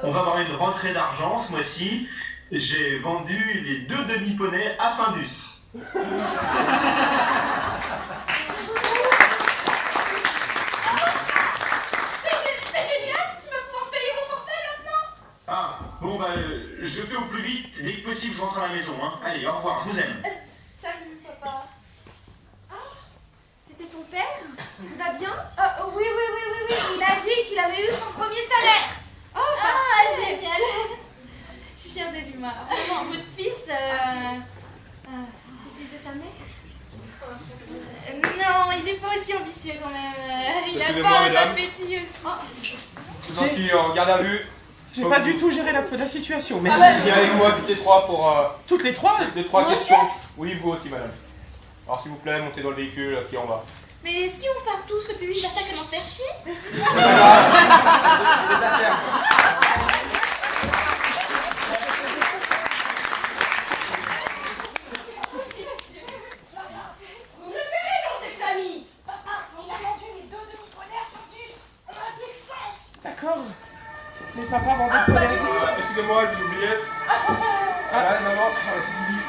S6: On va avoir une rentrée d'argent ce mois-ci. J'ai vendu les 2 demi-poneys à Findus.
S9: C'est génial, tu vas pouvoir payer mon forfait maintenant.
S6: Ah, bon bah, je fais au plus vite. Dès que possible, je rentre à la maison. Hein. Allez, au revoir, je vous aime.
S9: Salut papa.
S8: C'était ton père? Il va bien?
S2: Oui, il a dit qu'il avait eu son premier salaire. Ah, génial. Je suis fière de lui, moi. Vraiment, votre fils, c'est le fils de sa mère? Non, il n'est pas aussi ambitieux quand même. Il a
S7: Excusez-moi,
S2: pas
S7: mesdames.
S2: d'appétit aussi.
S7: C'est gentil, en garde à vue.
S3: J'ai pas du tout géré la situation, mais
S7: Viens avec moi toutes les trois pour
S3: toutes les trois.
S7: les 3 questions. Oui, vous aussi, madame. Alors, s'il vous plaît, montez dans le véhicule qui est en bas.
S2: Mais si on part tous, le public va pas comment faire chier.
S7: C'est pas grave. C'est affaires.
S8: Vous me verrez dans cette famille. Papa, on a vendu les 2 demi-poneys à Findus. On en a plus que 5.
S3: D'accord. Mais papa vendait pas la
S7: Excusez-moi, je vous oublié. Voilà, maman, c'est Bibi.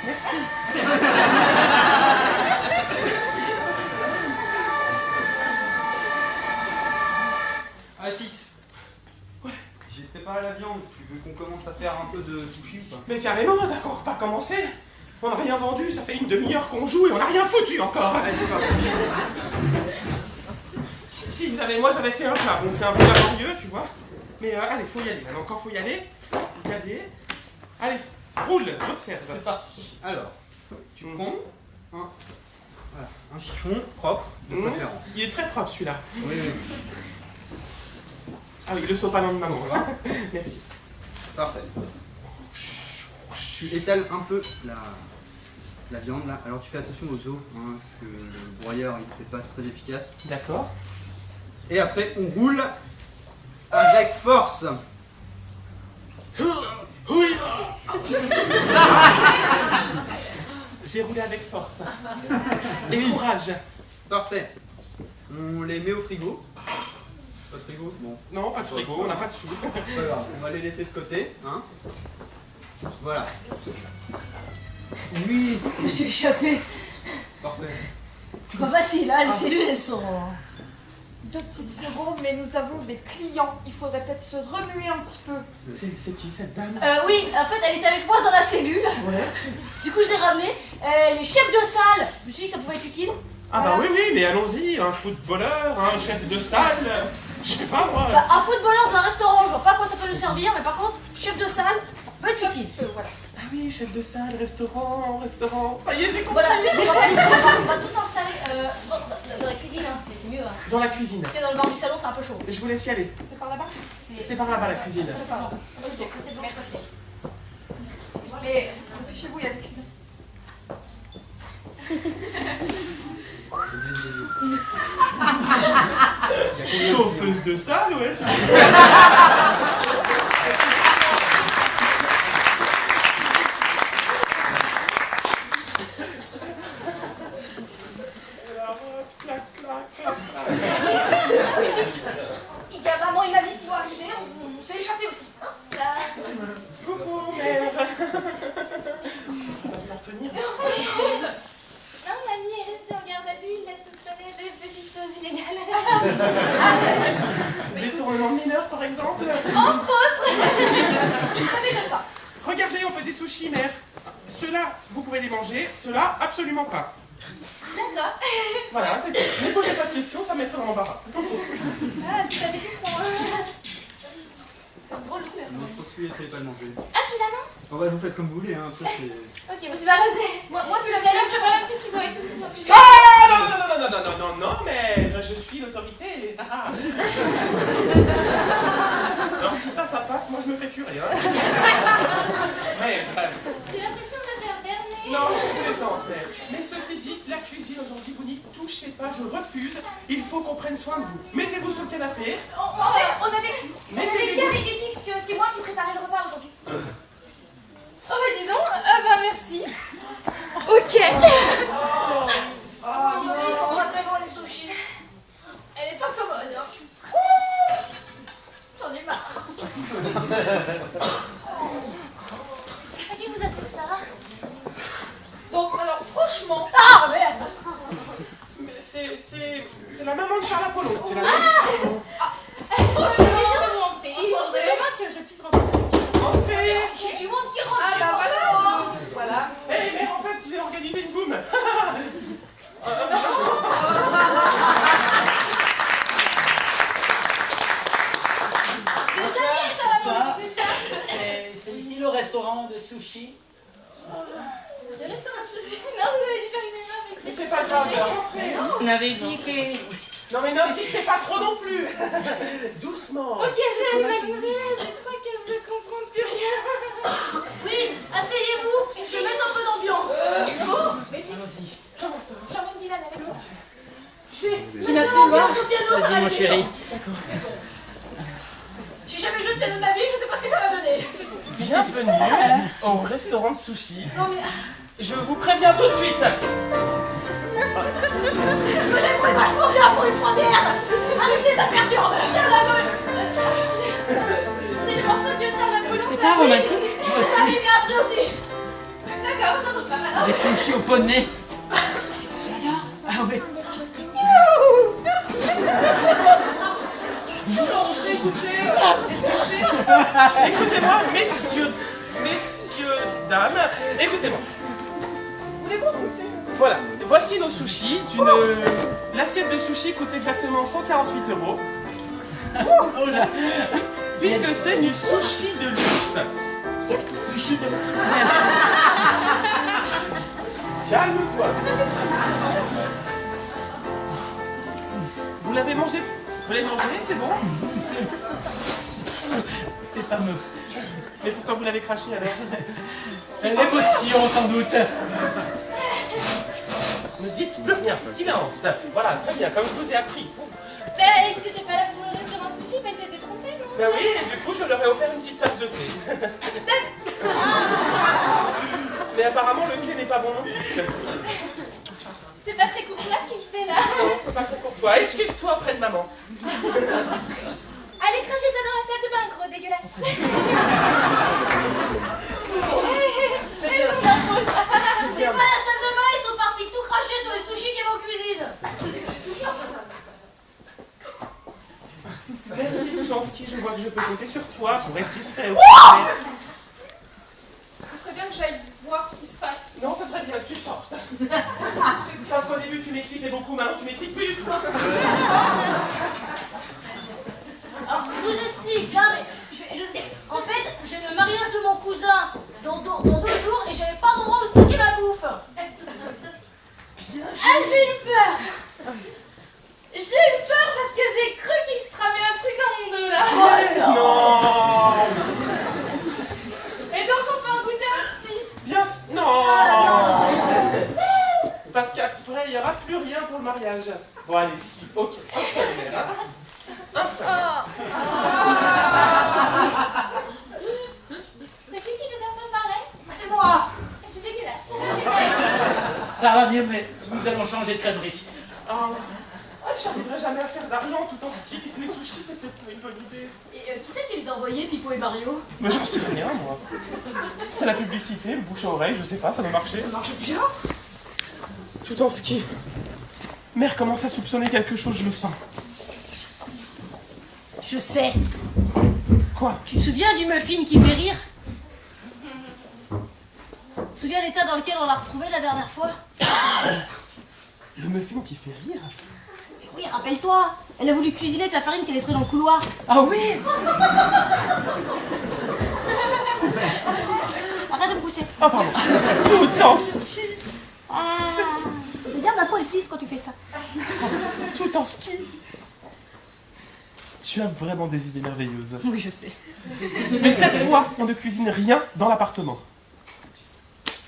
S3: Merci.
S10: Ah, fixe. Ouais. J'ai préparé la viande. Tu veux qu'on commence à faire un peu de sushi ou pas?
S3: Mais carrément, d'accord, pas commencé. On n'a rien vendu, ça fait une demi-heure qu'on joue et on n'a rien foutu encore.
S10: Allez, c'est parti.
S3: Si, moi j'avais fait un plat, bon c'est un peu laborieux, tu vois. Mais allez, faut y aller, maintenant quand faut y aller, allez, roule, j'observe.
S10: C'est parti. Alors, tu prends un chiffon propre, de préférence.
S3: Il est très propre celui-là.
S10: Oui, oui.
S3: Ah oui, le sopalin de maman, là. Merci.
S10: Parfait. Tu étales un peu la viande là. Alors tu fais attention aux os, hein, parce que le broyeur il n'était pas très efficace.
S3: D'accord.
S10: Et après on roule avec force.
S3: Oui. J'ai roulé avec force. Et
S10: Oui.
S3: courage.
S10: Parfait. On les met au frigo. Pas de frigo? Bon.
S3: Non, pas de frigo, on n'a pas de sous.
S10: Pas grave, on va les laisser de côté. Hein. Voilà. Oui.
S4: Je me suis échappé.
S10: Parfait.
S4: C'est pas facile, hein, les cellules elles sont.
S8: 2 petites secondes, mais nous avons des clients. Il faudrait peut-être se remuer un petit peu.
S3: C'est qui cette dame?
S4: Oui, en fait, elle était avec moi dans la cellule.
S3: Ouais.
S4: Du coup, je l'ai ramenée. Les chefs de salle, je me suis dit que ça pouvait être utile.
S3: Ah bah oui, mais allons-y, un footballeur, un chef de salle, je sais pas moi.
S4: Bah, un footballeur dans un restaurant, je vois pas à quoi ça peut nous servir, mais par contre, chef de salle, peut être utile.
S8: Voilà.
S3: Ah oui, chef de salle, restaurant. Ça y est, j'ai compris.
S4: Voilà, donc en fait, on va tout installer dans la cuisine, hein. C'est mieux. Hein.
S3: Dans la cuisine.
S4: Tu sais, dans le bar du salon, c'est un peu chaud.
S3: Je vous laisse y aller.
S8: C'est par là-bas?
S3: C'est par là-bas la cuisine.
S8: C'est par là. Ok, merci. Mais dépêchez-vous, il y a des clients.
S3: Chauffeuse de salle, ouais.
S2: Ça.
S3: Coucou, mère. On va bien tenir.
S2: Non, mamie est restée en garde à vue, il l'a soupçonné de petites choses illégales.
S3: Détournement de mineurs, par exemple.
S2: Entre autres. Ça m'étonne pas.
S3: Regardez, on fait des sushis, mère. Ceux-là, vous pouvez les manger. Ceux-là, absolument pas.
S2: D'accord.
S3: Voilà, c'est tout. Ne posez pas de questions, ça mettrait dans l'embarras.
S2: Ah, c'est pas des questions. C'est drôle de couleur.
S10: Non, je pense qu'il fallait pas le manger.
S2: Ah, celui-là, non?
S10: Oh bah vous faites comme vous voulez, hein. Après c'est...
S2: Ok, bon, c'est pas grave. Moi, vu le galère, je prends la petite frigo avec tout ça.
S3: Ah non, mais je suis l'autorité. Alors si ça passe, moi je me fais curer. Hein. Mais,
S2: J'ai l'impression de faire berner.
S3: non, je plaisante, mère. Mais ceci dit, la cuisine aujourd'hui, vous n'y touchez pas, je refuse. Il faut qu'on prenne soin de vous. Mettez-vous sur le canapé.
S2: En fait, on avait
S3: Mettez-les
S2: dit avec Etix que c'est moi qui préparais le repas aujourd'hui. Oh bah dis donc, bah merci. Ok. Ils sont pas très bons les sushis. Elle est pas commode, hein. J'en ai marre. À qui vous a fait ça?
S8: Donc, alors, franchement,
S4: Ah merde.
S3: Mais c'est la maman de Charles Apollon. C'est la maman de Charles Apollon.
S2: Je suis plaisir de vous rencontrer. Il faudrait vraiment que je puisse rencontrer.
S3: Entrez.
S2: J'ai du monde qui rentre.
S8: ah bah voilà.
S3: Eh, mais en fait, j'ai organisé une boum.
S2: Des amis, ça va pas, c'est ça?
S11: C'est ici le restaurant de sushi.
S2: Le restaurant de sushi. Non, vous avez dû faire une erreur,
S3: Mais c'est pas grave, entrez.
S11: On avait dit que...
S3: Non mais n'insistez pas trop non plus. Doucement.
S2: Ok, je vais aller m'allonger, je crois que je comprends plus rien. Oui, asseyez-vous, je mets un peu d'ambiance. Mais
S11: Allons-y.
S2: j'emmène Dylan avec moi. Je vais
S4: Tu
S2: mettre
S4: m'assumes,
S2: l'ambiance au piano, ça va
S11: Vas-y mon
S2: être
S11: chéri.
S2: évident. J'ai jamais joué de piano de ma vie, je sais pas ce que ça va donner.
S3: Bienvenue au restaurant de sushi.
S2: Non mais...
S3: Je vous préviens tout de suite.
S2: Je me débrouille vachement bien pour une première. Arrêtez, ça perturbe. Charles Apollon. C'est le morceau que Charles Apollon
S11: C'est
S2: t'a
S11: pas
S2: fait.
S11: romantique.
S2: Ça m'est bien appris aussi. D'accord, ça vaut pas mal.
S11: Des sushis au poney. J'adore. Ah ouais.
S3: Écoutez-moi, messieurs, dames, écoutez-moi.
S8: Voulez-vous goûter?
S3: Voilà, voici nos sushis. L'assiette de sushi coûte exactement 148 €.
S11: Oh là.
S3: Puisque c'est du sushi de luxe.
S11: Sushi de...
S3: Calme-toi. Vous l'avez mangé? Vous l'avez mangé? C'est bon?
S11: C'est fameux.
S3: Mais pourquoi vous l'avez craché alors?
S11: L'émotion sans doute.
S3: Ne dites plus rien, silence. Voilà, très bien, comme je vous ai appris.
S2: Mais c'était pas là pour le restaurant sushi, mais c'était trompé, non?
S3: Ben oui, et du coup, je leur ai offert une petite tasse de thé. Mais apparemment, le thé n'est pas bon non plus.
S2: C'est pas très courtois ce qu'il fait là.
S3: Non, c'est pas très pour toi. Excuse-toi auprès de maman.
S2: Allez cracher ça dans la salle de bain, gros dégueulasse. Ils ont de la faute. C'est pas la salle de bain, ils sont partis tout cracher sur les sushis qu'il y avait en cuisine.
S3: Merci, Tchansky, je vois que je peux compter sur toi pour être discret.
S8: Ce serait bien que j'aille voir ce qui se passe.
S3: Non, ça serait bien que tu sortes. Parce qu'au début, tu m'excitais beaucoup, maintenant tu m'excites plus du tout.
S2: Alors, je vous explique, hein, mais en fait, j'ai le mariage de mon cousin dans 2 jours et j'avais pas d'endroit où stocker ma bouffe. Ah, j'ai eu peur. J'ai eu peur parce que j'ai cru qu'il se tramait un truc dans mon dos là.
S3: Non.
S2: Et donc on peut en goûter un petit.
S3: Bien sûr. Non. Parce qu'après, il n'y aura plus rien pour le mariage. Bon, allez, si. Ok, un seul verre. Hein. Un seul.
S2: C'est qui nous a préparé?
S4: C'est moi.
S2: C'est dégueulasse.
S11: Ça va mieux, mais nous allons changer de cabri.
S3: Oh, j'arriverai jamais à faire d'argent tout en ski. Les sushis, c'était pas une bonne idée.
S4: Et qui c'est qui les a envoyés, Pipo et Mario?
S3: Mais j'en sais rien, moi. C'est la publicité, le bouche à oreille, je sais pas, ça va marcher.
S4: Ça marche bien.
S3: Tout en ski. Mère commence à soupçonner quelque chose, je le sens.
S4: Je sais.
S3: Quoi?
S4: Tu te souviens du muffin qui fait rire? Tu te souviens l'état dans lequel on l'a retrouvé la dernière fois?
S3: Le muffin qui fait rire?
S4: Mais oui, rappelle-toi. Elle a voulu cuisiner avec la farine qu'elle a trouvée dans le couloir.
S3: Ah oui!
S4: Arrête de me pousser.
S3: Ah pardon. Tout en ski.
S4: Ah. Regarde ma peau, elle plisse quand tu fais ça.
S3: Tout en ski. Tu as vraiment des idées merveilleuses.
S4: Oui, je sais.
S3: Mais cette fois, on ne cuisine rien dans l'appartement.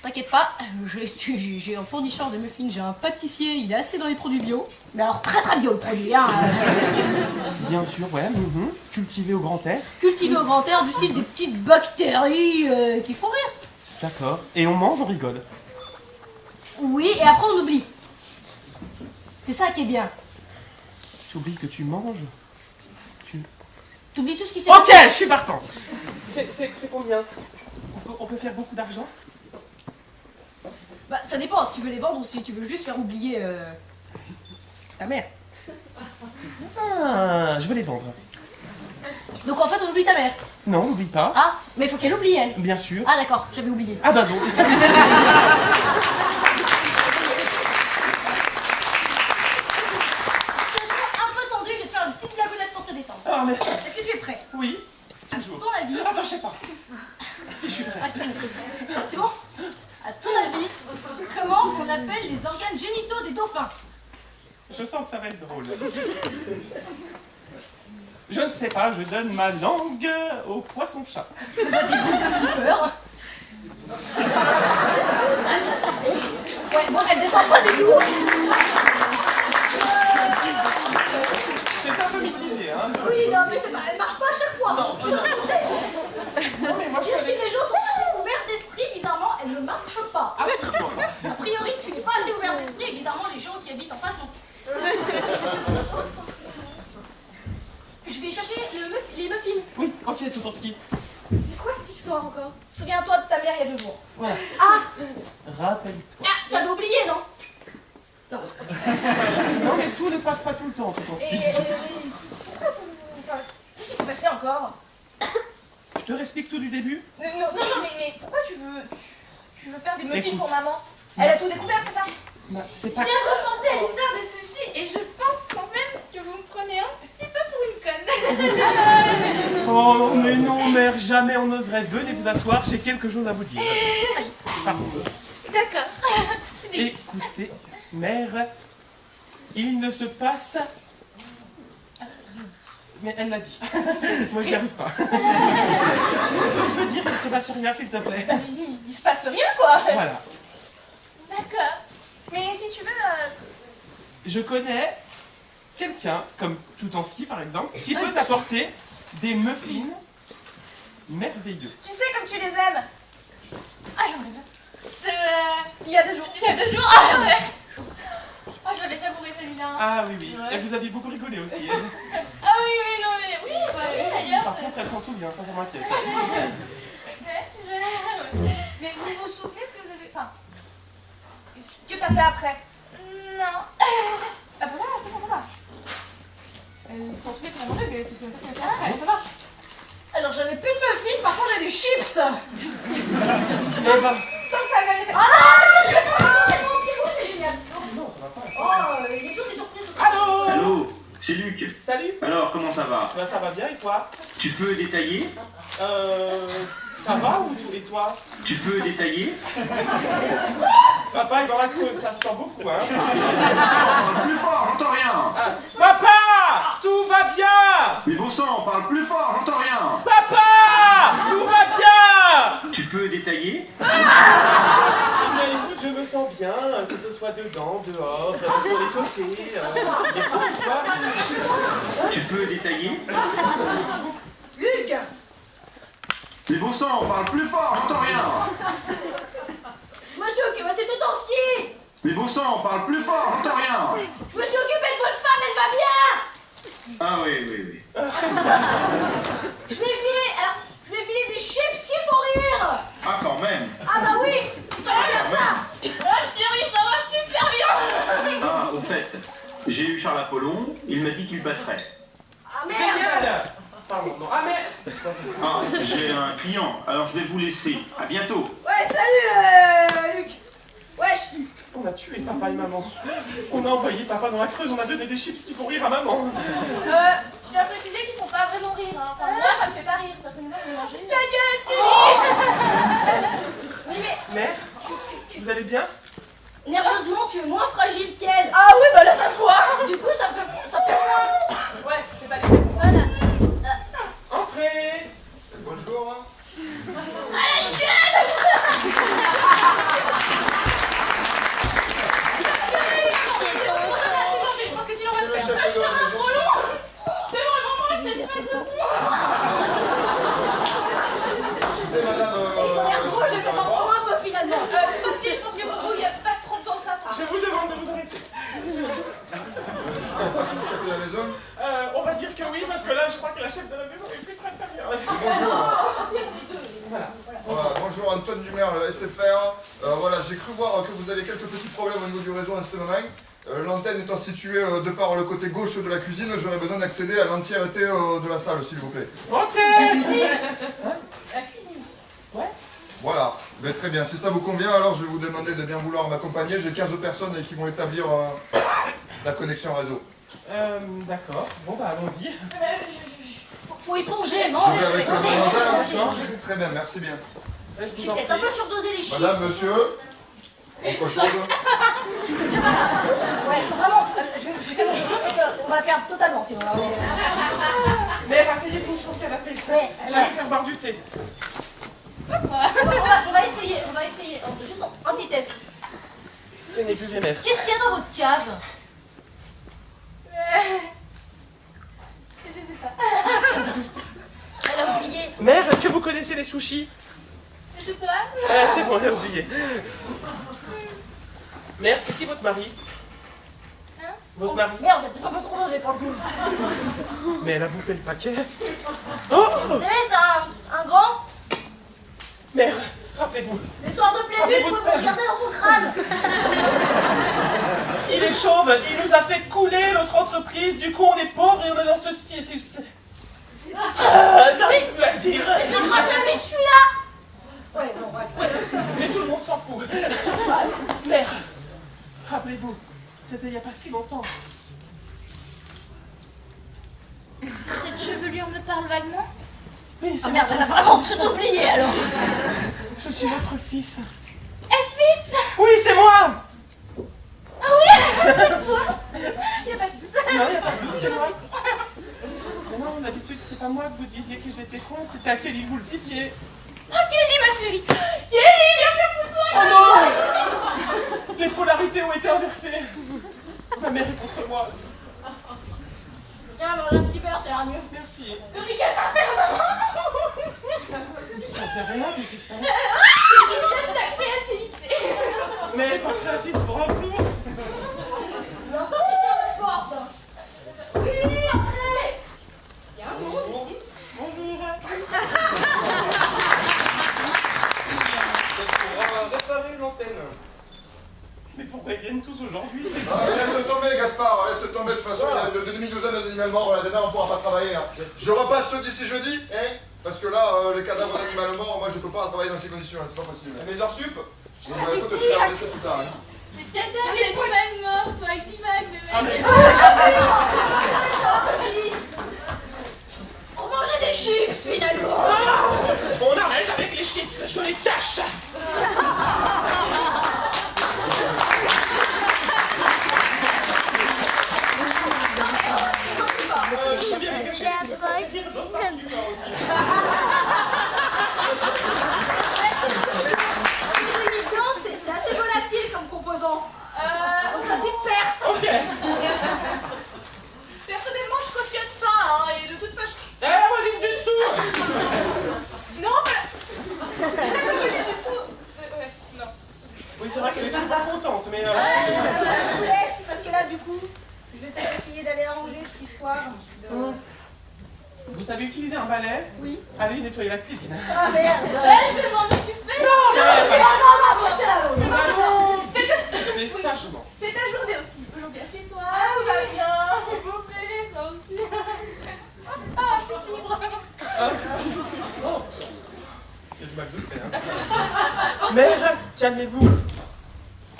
S4: T'inquiète pas, j'ai un fournisseur de muffins, j'ai un pâtissier, il est assez dans les produits bio. Mais alors très très bio le produit, hein.
S3: Bien sûr, ouais. Cultivé au grand air.
S4: Cultivé au grand air, du style des petites bactéries qui font rire.
S3: D'accord. Et on mange, on rigole.
S4: Oui, et après on oublie. C'est ça qui est bien.
S3: Tu oublies que tu manges.
S4: T'oublies tout ce qui s'est
S3: Ok,
S4: passé.
S3: je suis partant. C'est combien? On peut faire beaucoup d'argent?
S4: Bah ça dépend si tu veux les vendre ou si tu veux juste faire oublier ta mère.
S3: Ah, je veux les vendre.
S4: Donc en fait on oublie ta mère.
S3: Non, n'oublie pas.
S4: Ah, mais il faut qu'elle oublie elle.
S3: Bien sûr.
S4: Ah d'accord, j'avais oublié.
S3: Ah bah donc. Ah, merci.
S4: Est-ce que tu es prêt?
S3: Oui, toujours.
S4: À ton avis...
S3: Attends, je sais pas. Si, je suis prêt.
S4: C'est bon? À ton avis, comment on appelle les organes génitaux des dauphins?
S3: Je sens que ça va être drôle. Je ne sais pas, je donne ma langue au poisson-chat.
S4: Des boules de flipper. Ouais, bon, elle détend pas du tout.
S3: C'est un peu mitigé, hein.
S4: Oui, non, mais c'est pas, elle marche pas à chaque fois.
S3: Non,
S4: je te le sais.
S3: Non, mais moi, je
S4: Si les gens sont assez ouverts d'esprit, bizarrement, elle ne marche pas.
S3: Absolument pas.
S4: A priori, tu n'es pas assez ouvert d'esprit et bizarrement, les gens qui habitent en face non. Je vais chercher les muffins.
S3: Oui, ok, tout en ski.
S2: C'est quoi cette histoire encore?
S4: Souviens-toi de ta mère il y a 2 jours.
S3: Voilà.
S4: Ah,
S3: Rappelle-toi.
S4: t'avais oublié, non? Non.
S3: Non, mais tout ne passe pas tout le temps, tout en ski.
S2: Pourquoi vous... Enfin, qu'est-ce qui s'est passé encore?
S3: Je te réexplique tout du début.
S2: Non, mais pourquoi tu veux faire des muffins
S3: Écoute.
S2: pour maman? Elle a tout découvert, c'est ça?
S3: Bah, c'est
S9: Je
S3: pas...
S9: viens de repenser à l'histoire des sushis et je pense quand même que vous me prenez un petit peu pour une conne.
S3: Oh, mais non, mère, jamais on n'oserait. Venez vous asseoir, j'ai quelque chose à vous dire. Pardon.
S9: D'accord.
S3: Écoutez, mère, il ne se passe... Mais elle l'a dit. Moi, j'y arrive pas. Tu peux dire qu'il ne se passe rien, s'il te plaît?
S2: Il se passe rien, quoi.
S3: Voilà.
S2: D'accord. Mais si tu veux...
S3: Je connais quelqu'un, comme tout en ski par exemple, qui peut t'apporter des muffins merveilleux.
S2: Tu sais comme tu les aimes.
S9: Ah, j'aimerais bien. C'est il y a 2 jours. Il y a 2 jours. Ah ouais. Ah, je l'avais savouré celui-là.
S3: Ah oui, oui.
S9: Ouais.
S3: Et vous aviez beaucoup rigolé aussi. Hein.
S9: Ah oui, non mais oui, d'ailleurs.
S3: Par contre, elle s'en souvient, ça m'inquiète.
S2: Mais vous vous souvenez ce que vous avez... Enfin... Ce que t'as fait après?
S9: Non.
S2: Ah bah voilà, c'est bon, ça va. Ils s'en souviennent qu'on a mangé, mais ils se souviennent pas ce qu'elle a fait après. Ça va.
S4: Alors j'avais plus de muffins, par contre j'ai des chips.
S3: Eh ben,
S2: Comme ça, elle m'avait fait...
S4: Ah, c'est génial.
S3: non, ça va pas.
S4: Oh, il y a toujours des surprises.
S3: Allô?
S6: Allô, c'est Luc.
S3: Salut.
S6: Alors, comment ça va?
S3: Ben, ça va bien et toi?
S6: Tu peux détailler?
S3: Ça va ou et toi?
S6: Tu peux détailler?
S3: Papa est dans la creuse, ça se sent beaucoup, hein?
S6: Parle plus fort, j'entends rien.
S3: Ah, papa! Tout va bien!
S6: Mais bon sang, parle plus fort, j'entends rien.
S3: Papa! Tout va bien!
S6: Tu peux détailler?
S3: Eh bien, écoute, je me sens bien, que ce soit dedans, dehors, sur les côtés. Et toi?
S6: Tu peux détailler?
S4: Luc.
S6: Mais bon sang, parle plus fort, j'entends rien.
S4: Je me suis occupée, c'est tout en ski.
S6: Mais bon sang, parle plus fort, j'entends rien.
S4: Je me suis occupée de votre femme, elle va
S6: Ah oui, oui, oui.
S4: Je lui ai filé des chips qui font rire.
S6: Ah, quand même.
S4: Ah bah oui, ça va bien ça.
S9: Chérie, ça va super bien.
S6: Ah, au fait, j'ai eu Charles Apollon, il m'a dit qu'il passerait.
S4: Ah merde.
S3: Génial. Pardon, non. Ah merde.
S6: Ah, j'ai un client, alors je vais vous laisser. À bientôt.
S4: Ouais, salut Luc. Wesh.
S3: On a tué papa et maman. On a envoyé papa dans la Creuse, on a donné des chips qui font rire à maman.
S9: Je dois préciser qu'ils font pas vraiment rire. Hein. Enfin, moi, ça me fait pas rire. Personnellement, je vais manger. Ta gueule,
S4: Oui, mais
S3: Mère, vous allez bien?
S4: nerveusement, tu es moins fragile qu'elle.
S9: Ah oui, bah là, ça se voit.
S4: Du coup, ça peut moins.
S9: Ouais, c'est pas les
S4: Voilà.
S3: Entrez.
S10: Bonjour.
S9: Je pense que sinon, on va
S10: C'est
S9: le
S10: le
S9: faire.
S10: chef de la maison.
S9: C'est vraiment la tête de
S10: Écoutez, madame,
S4: Ils ont l'air drôles, je vais t'en prendre un peu finalement.
S9: je pense que pour vous, il n'y a pas trop besoin de ça.
S3: Je vous demande de vous arrêter.
S10: on passe au chef de la maison.
S3: On va dire que oui, parce que là, je crois que la chef de la maison est plus très bien.
S10: Voilà, bonjour, Antoine Dumer, le SFR. Voilà, j'ai cru voir que vous avez quelques petits problèmes au niveau du réseau en ce moment. L'antenne étant située de par le côté gauche de la cuisine, j'aurais besoin d'accéder à l'entièreté de la salle, s'il vous plaît.
S3: Ok.
S9: La cuisine.
S10: Voilà, ben, très bien. Si ça vous convient, alors je vais vous demander de bien vouloir m'accompagner. J'ai 15 personnes qui vont établir la connexion réseau.
S3: D'accord. Bon, bah, allons-y.
S4: Faut éponger,
S10: Je
S4: manger,
S10: vais avec le
S4: manger,
S10: volontaire.
S4: manger.
S10: Très bien, merci bien.
S3: Je vous
S4: J'ai
S3: en
S4: peut-être un
S3: prie.
S4: peu surdosé les chips.
S10: Madame, monsieur, autre chose?
S4: Ouais, faut vraiment. Je vais faire mon chose parce qu'on va la perdre totalement sinon. Là,
S3: Mère, asseyez-vous sur le canapé.
S4: Ouais,
S3: Je vais vous faire boire du thé.
S4: on va essayer, juste un petit test.
S3: Tenez, buvez, mère.
S4: Qu'est-ce qu'il y a dans votre cave?
S9: Je sais pas.
S4: Elle a oublié.
S3: Mère, est-ce que vous connaissez les sushis?
S9: C'est tout quoi?
S3: C'est bon, j'ai oublié. Mère, c'est qui votre mari?
S9: Hein?
S3: Votre mari?
S4: Merde, j'ai peut-être un peu trop dosé pour le coup.
S3: Mais elle a bouffé le paquet. Oh!
S4: Vous savez, c'est un grand.
S3: Mère, rappelez-vous,
S4: Les soirs de pleine lune, vous pouvez me regarder dans son crâne.
S3: il est chauve, il nous a fait couler notre entreprise, du coup on est pauvres et on est dans ce... J'arrive plus à le dire.
S4: Mais c'est grâce à lui que je suis là. Ouais, non, bref.
S3: Mais tout le monde s'en fout. Mère, rappelez-vous, c'était il n'y a pas si longtemps.
S9: Cette chevelure me parle vaguement.
S3: Oui, c'est
S4: Ah merde, elle a vraiment tout oublié alors.
S3: Je suis votre fils.
S9: Fitz.
S3: Oui, c'est moi.
S9: Ah oui, c'est toi. Il n'y a pas de doute.
S3: Non, il n'y a pas de doute, c'est moi. Mais non, d'habitude, c'est pas moi que vous disiez que j'étais con, c'était à Kelly que vous le disiez.
S9: Oh, Kelly, ma chérie. Kelly, viens faire pour toi.
S3: Oh non! Les polarités ont été inversées. Ma mère est contre moi.
S4: Tiens, mange un petit beurre, ça ira mieux.
S3: Merci.
S9: Mais qu'est-ce que ça fait, maman?
S3: J'en sais rien, mais c'est ça.
S9: J'aime ta créativité.
S3: Mais pas créatif pour un clou.
S9: Il y a encore quelqu'un à la porte. Oui, entrez. Il y a un monde ici.
S3: Bonjour. Réparer l'antenne. Mais pourquoi ils viennent tous aujourd'hui?
S10: Laisse tomber, Gaspard, laisse tomber. De toute façon, il y a de demi-douzaine d'animaux morts. La dernière, on pourra pas travailler. Hein. Je repasse ceux d'ici jeudi, hein, parce que là, les cadavres d'animaux morts, moi, je peux pas travailler dans ces conditions. C'est pas possible.
S7: Mes heures sup?
S10: Bon, bah, écoute, tu vas regarder ça plus tard. Hein.
S9: Les cadavres d'animal mort, toi, avec l'image, mais mec.
S4: On mangeait des chips finalement.
S3: On arrête avec les chips, je les cache. Je veux bien les cacher. Ça veut dire d'autres parties du corps aussi.
S4: C'est assez volatile comme composant. Donc ça se disperse.
S3: Ok.
S9: Personnellement, je cautionne pas, hein, et de toute façon.
S3: Voisine du dessous.
S9: Non, mais. Déjà, le côté du dessous. Ouais, non.
S3: Oui, c'est vrai qu'elle est super contente, mais...
S4: Je vous laisse parce que là, du coup, je vais peut-être essayer essayer d'aller arranger cette histoire de...
S3: Vous savez utiliser un balai?
S4: Oui.
S3: Allez nettoyer la cuisine.
S4: Ah merde.
S2: Je vais m'en occuper.
S3: Non, mais...
S4: Nous
S3: allons... C'est sagement.
S2: C'est ta journée aussi. Aujourd'hui, assieds-toi. Tout va bien. S'il vous plaît, tranquille. Ah, je suis libre.
S3: Oh. Il y a du McDo fait, hein. Mère, calmez-vous.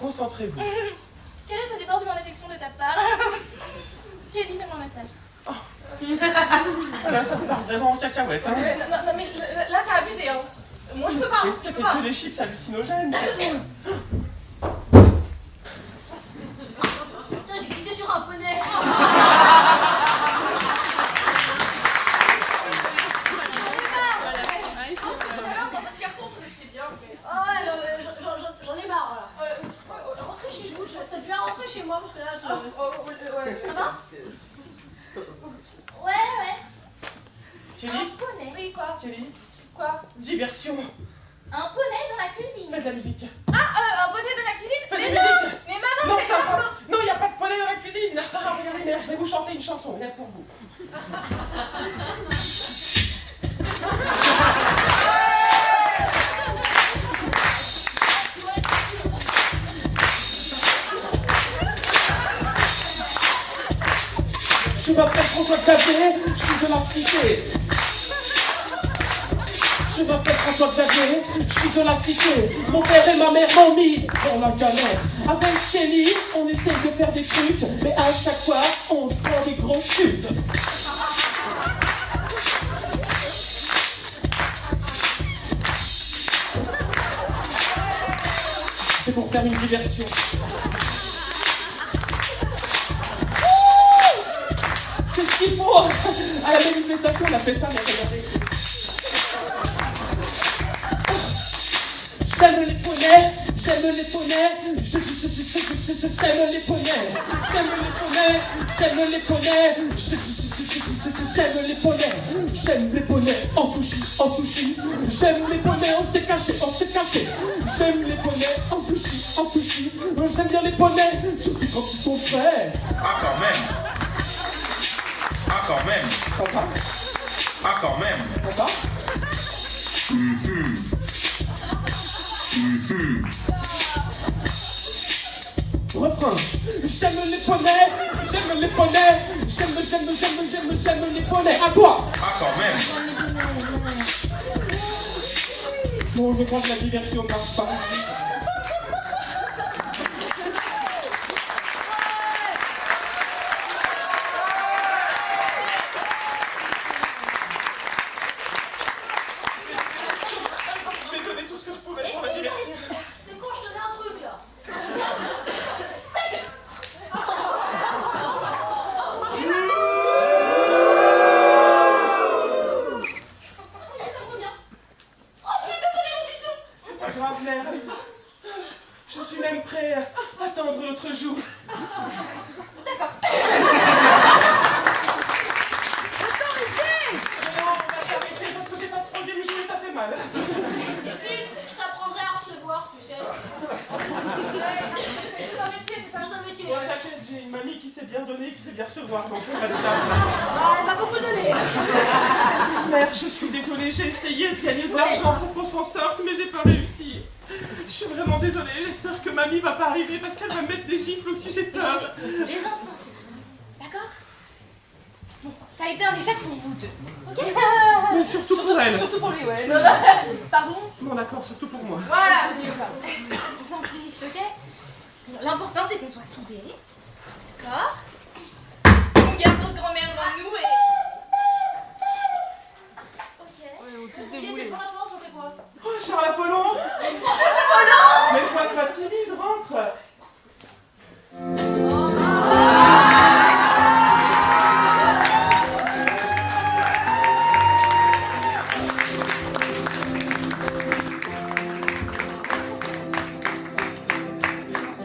S3: Concentrez-vous.
S2: Quel est ce débordement d'affection de ta part? Kelly, fais-moi un massage.
S3: Alors ça se part vraiment en cacahuète, hein.
S2: Non, mais là, t'as abusé, hein. Moi, je peux pas.
S3: C'était que des chips hallucinogènes, c'est tout.
S4: Putain, j'ai glissé sur un poney. J'en ai marre là. Rentrez chez vous, ça devient rentrer chez moi parce que là, ça va? Ouais.
S3: Kelly?
S2: Un poney. Oui, quoi?
S3: Kelly?
S2: Quoi?
S3: Diversion.
S2: Un poney dans la cuisine.
S3: Faites de la musique.
S2: Un poney dans la cuisine?
S3: Faites de
S2: Mais
S3: la
S2: non!
S3: musique.
S2: Mais maman,
S3: Non,
S2: c'est
S3: ça
S2: pas
S3: va. Non, il n'y a pas de poney dans la cuisine. Ah, regardez, mère, je vais vous chanter une chanson, rien que pour vous. Je m'appelle François Xavier, je suis de la cité. Je m'appelle François Xavier, je suis de la cité. Mon père et ma mère m'ont mis dans la galère. Avec Kelly, on essaye de faire des trucs, mais à chaque fois, on se prend des grosses chutes. C'est pour faire une diversion. C'est ce qu'il faut. À la manifestation, on a fait ça, mais regardez. J'aime les poneys, j'aime les poneys, j'aime les poneys, j'aime les poneys, j'aime les poneys, j'aime les poneys, j'aime les poneys en sushi, j'aime les poneys en steak caché, j'aime les poneys en sushi, j'aime bien les poneys, surtout quand ils sont frais.
S6: Ah quand même.
S3: Papa,
S6: Ah quand même.
S3: papa. Refrain. J'aime les poneys, j'aime les poneys, j'aime les poneys. À toi.
S6: Ah quand même.
S3: Bon, je crois que la diversion ne marche pas. J'ai donné tout ce que je pouvais pour la diversion.
S4: C'est quand je te mets un truc là.
S3: C'est pas grave, mère. Je suis même prêt à attendre l'autre jour.
S2: D'accord.
S3: Non, on va s'arrêter parce que j'ai pas de troisième jour et ça fait mal.
S4: Et fils, je t'apprendrai à recevoir, tu sais. C'est tout un métier, c'est un métier.
S3: Ouais, t'inquiète, j'ai une mamie qui sait bien donner, qui sait bien recevoir, donc on va déjà...
S4: Ah, elle m'a beaucoup donné.
S3: Mère, je suis désolée, j'ai essayé de gagner de l'argent pour qu'on s'en sorte, mais j'ai pas réussi. Je suis vraiment désolée, j'espère que mamie va pas arriver parce qu'elle va me mettre des gifles aussi, j'ai peur.
S2: Les enfants, c'est rien. D'accord? Bon, ça a été un échec pour vous deux. Ok?
S3: Mais surtout pour elle.
S2: Surtout pour lui, ouais. Pardon?
S3: Bon d'accord, surtout pour moi.
S2: Voilà, c'est mieux quoi. On s'en fiche, ok? L'important c'est qu'on soit soudés. D'accord?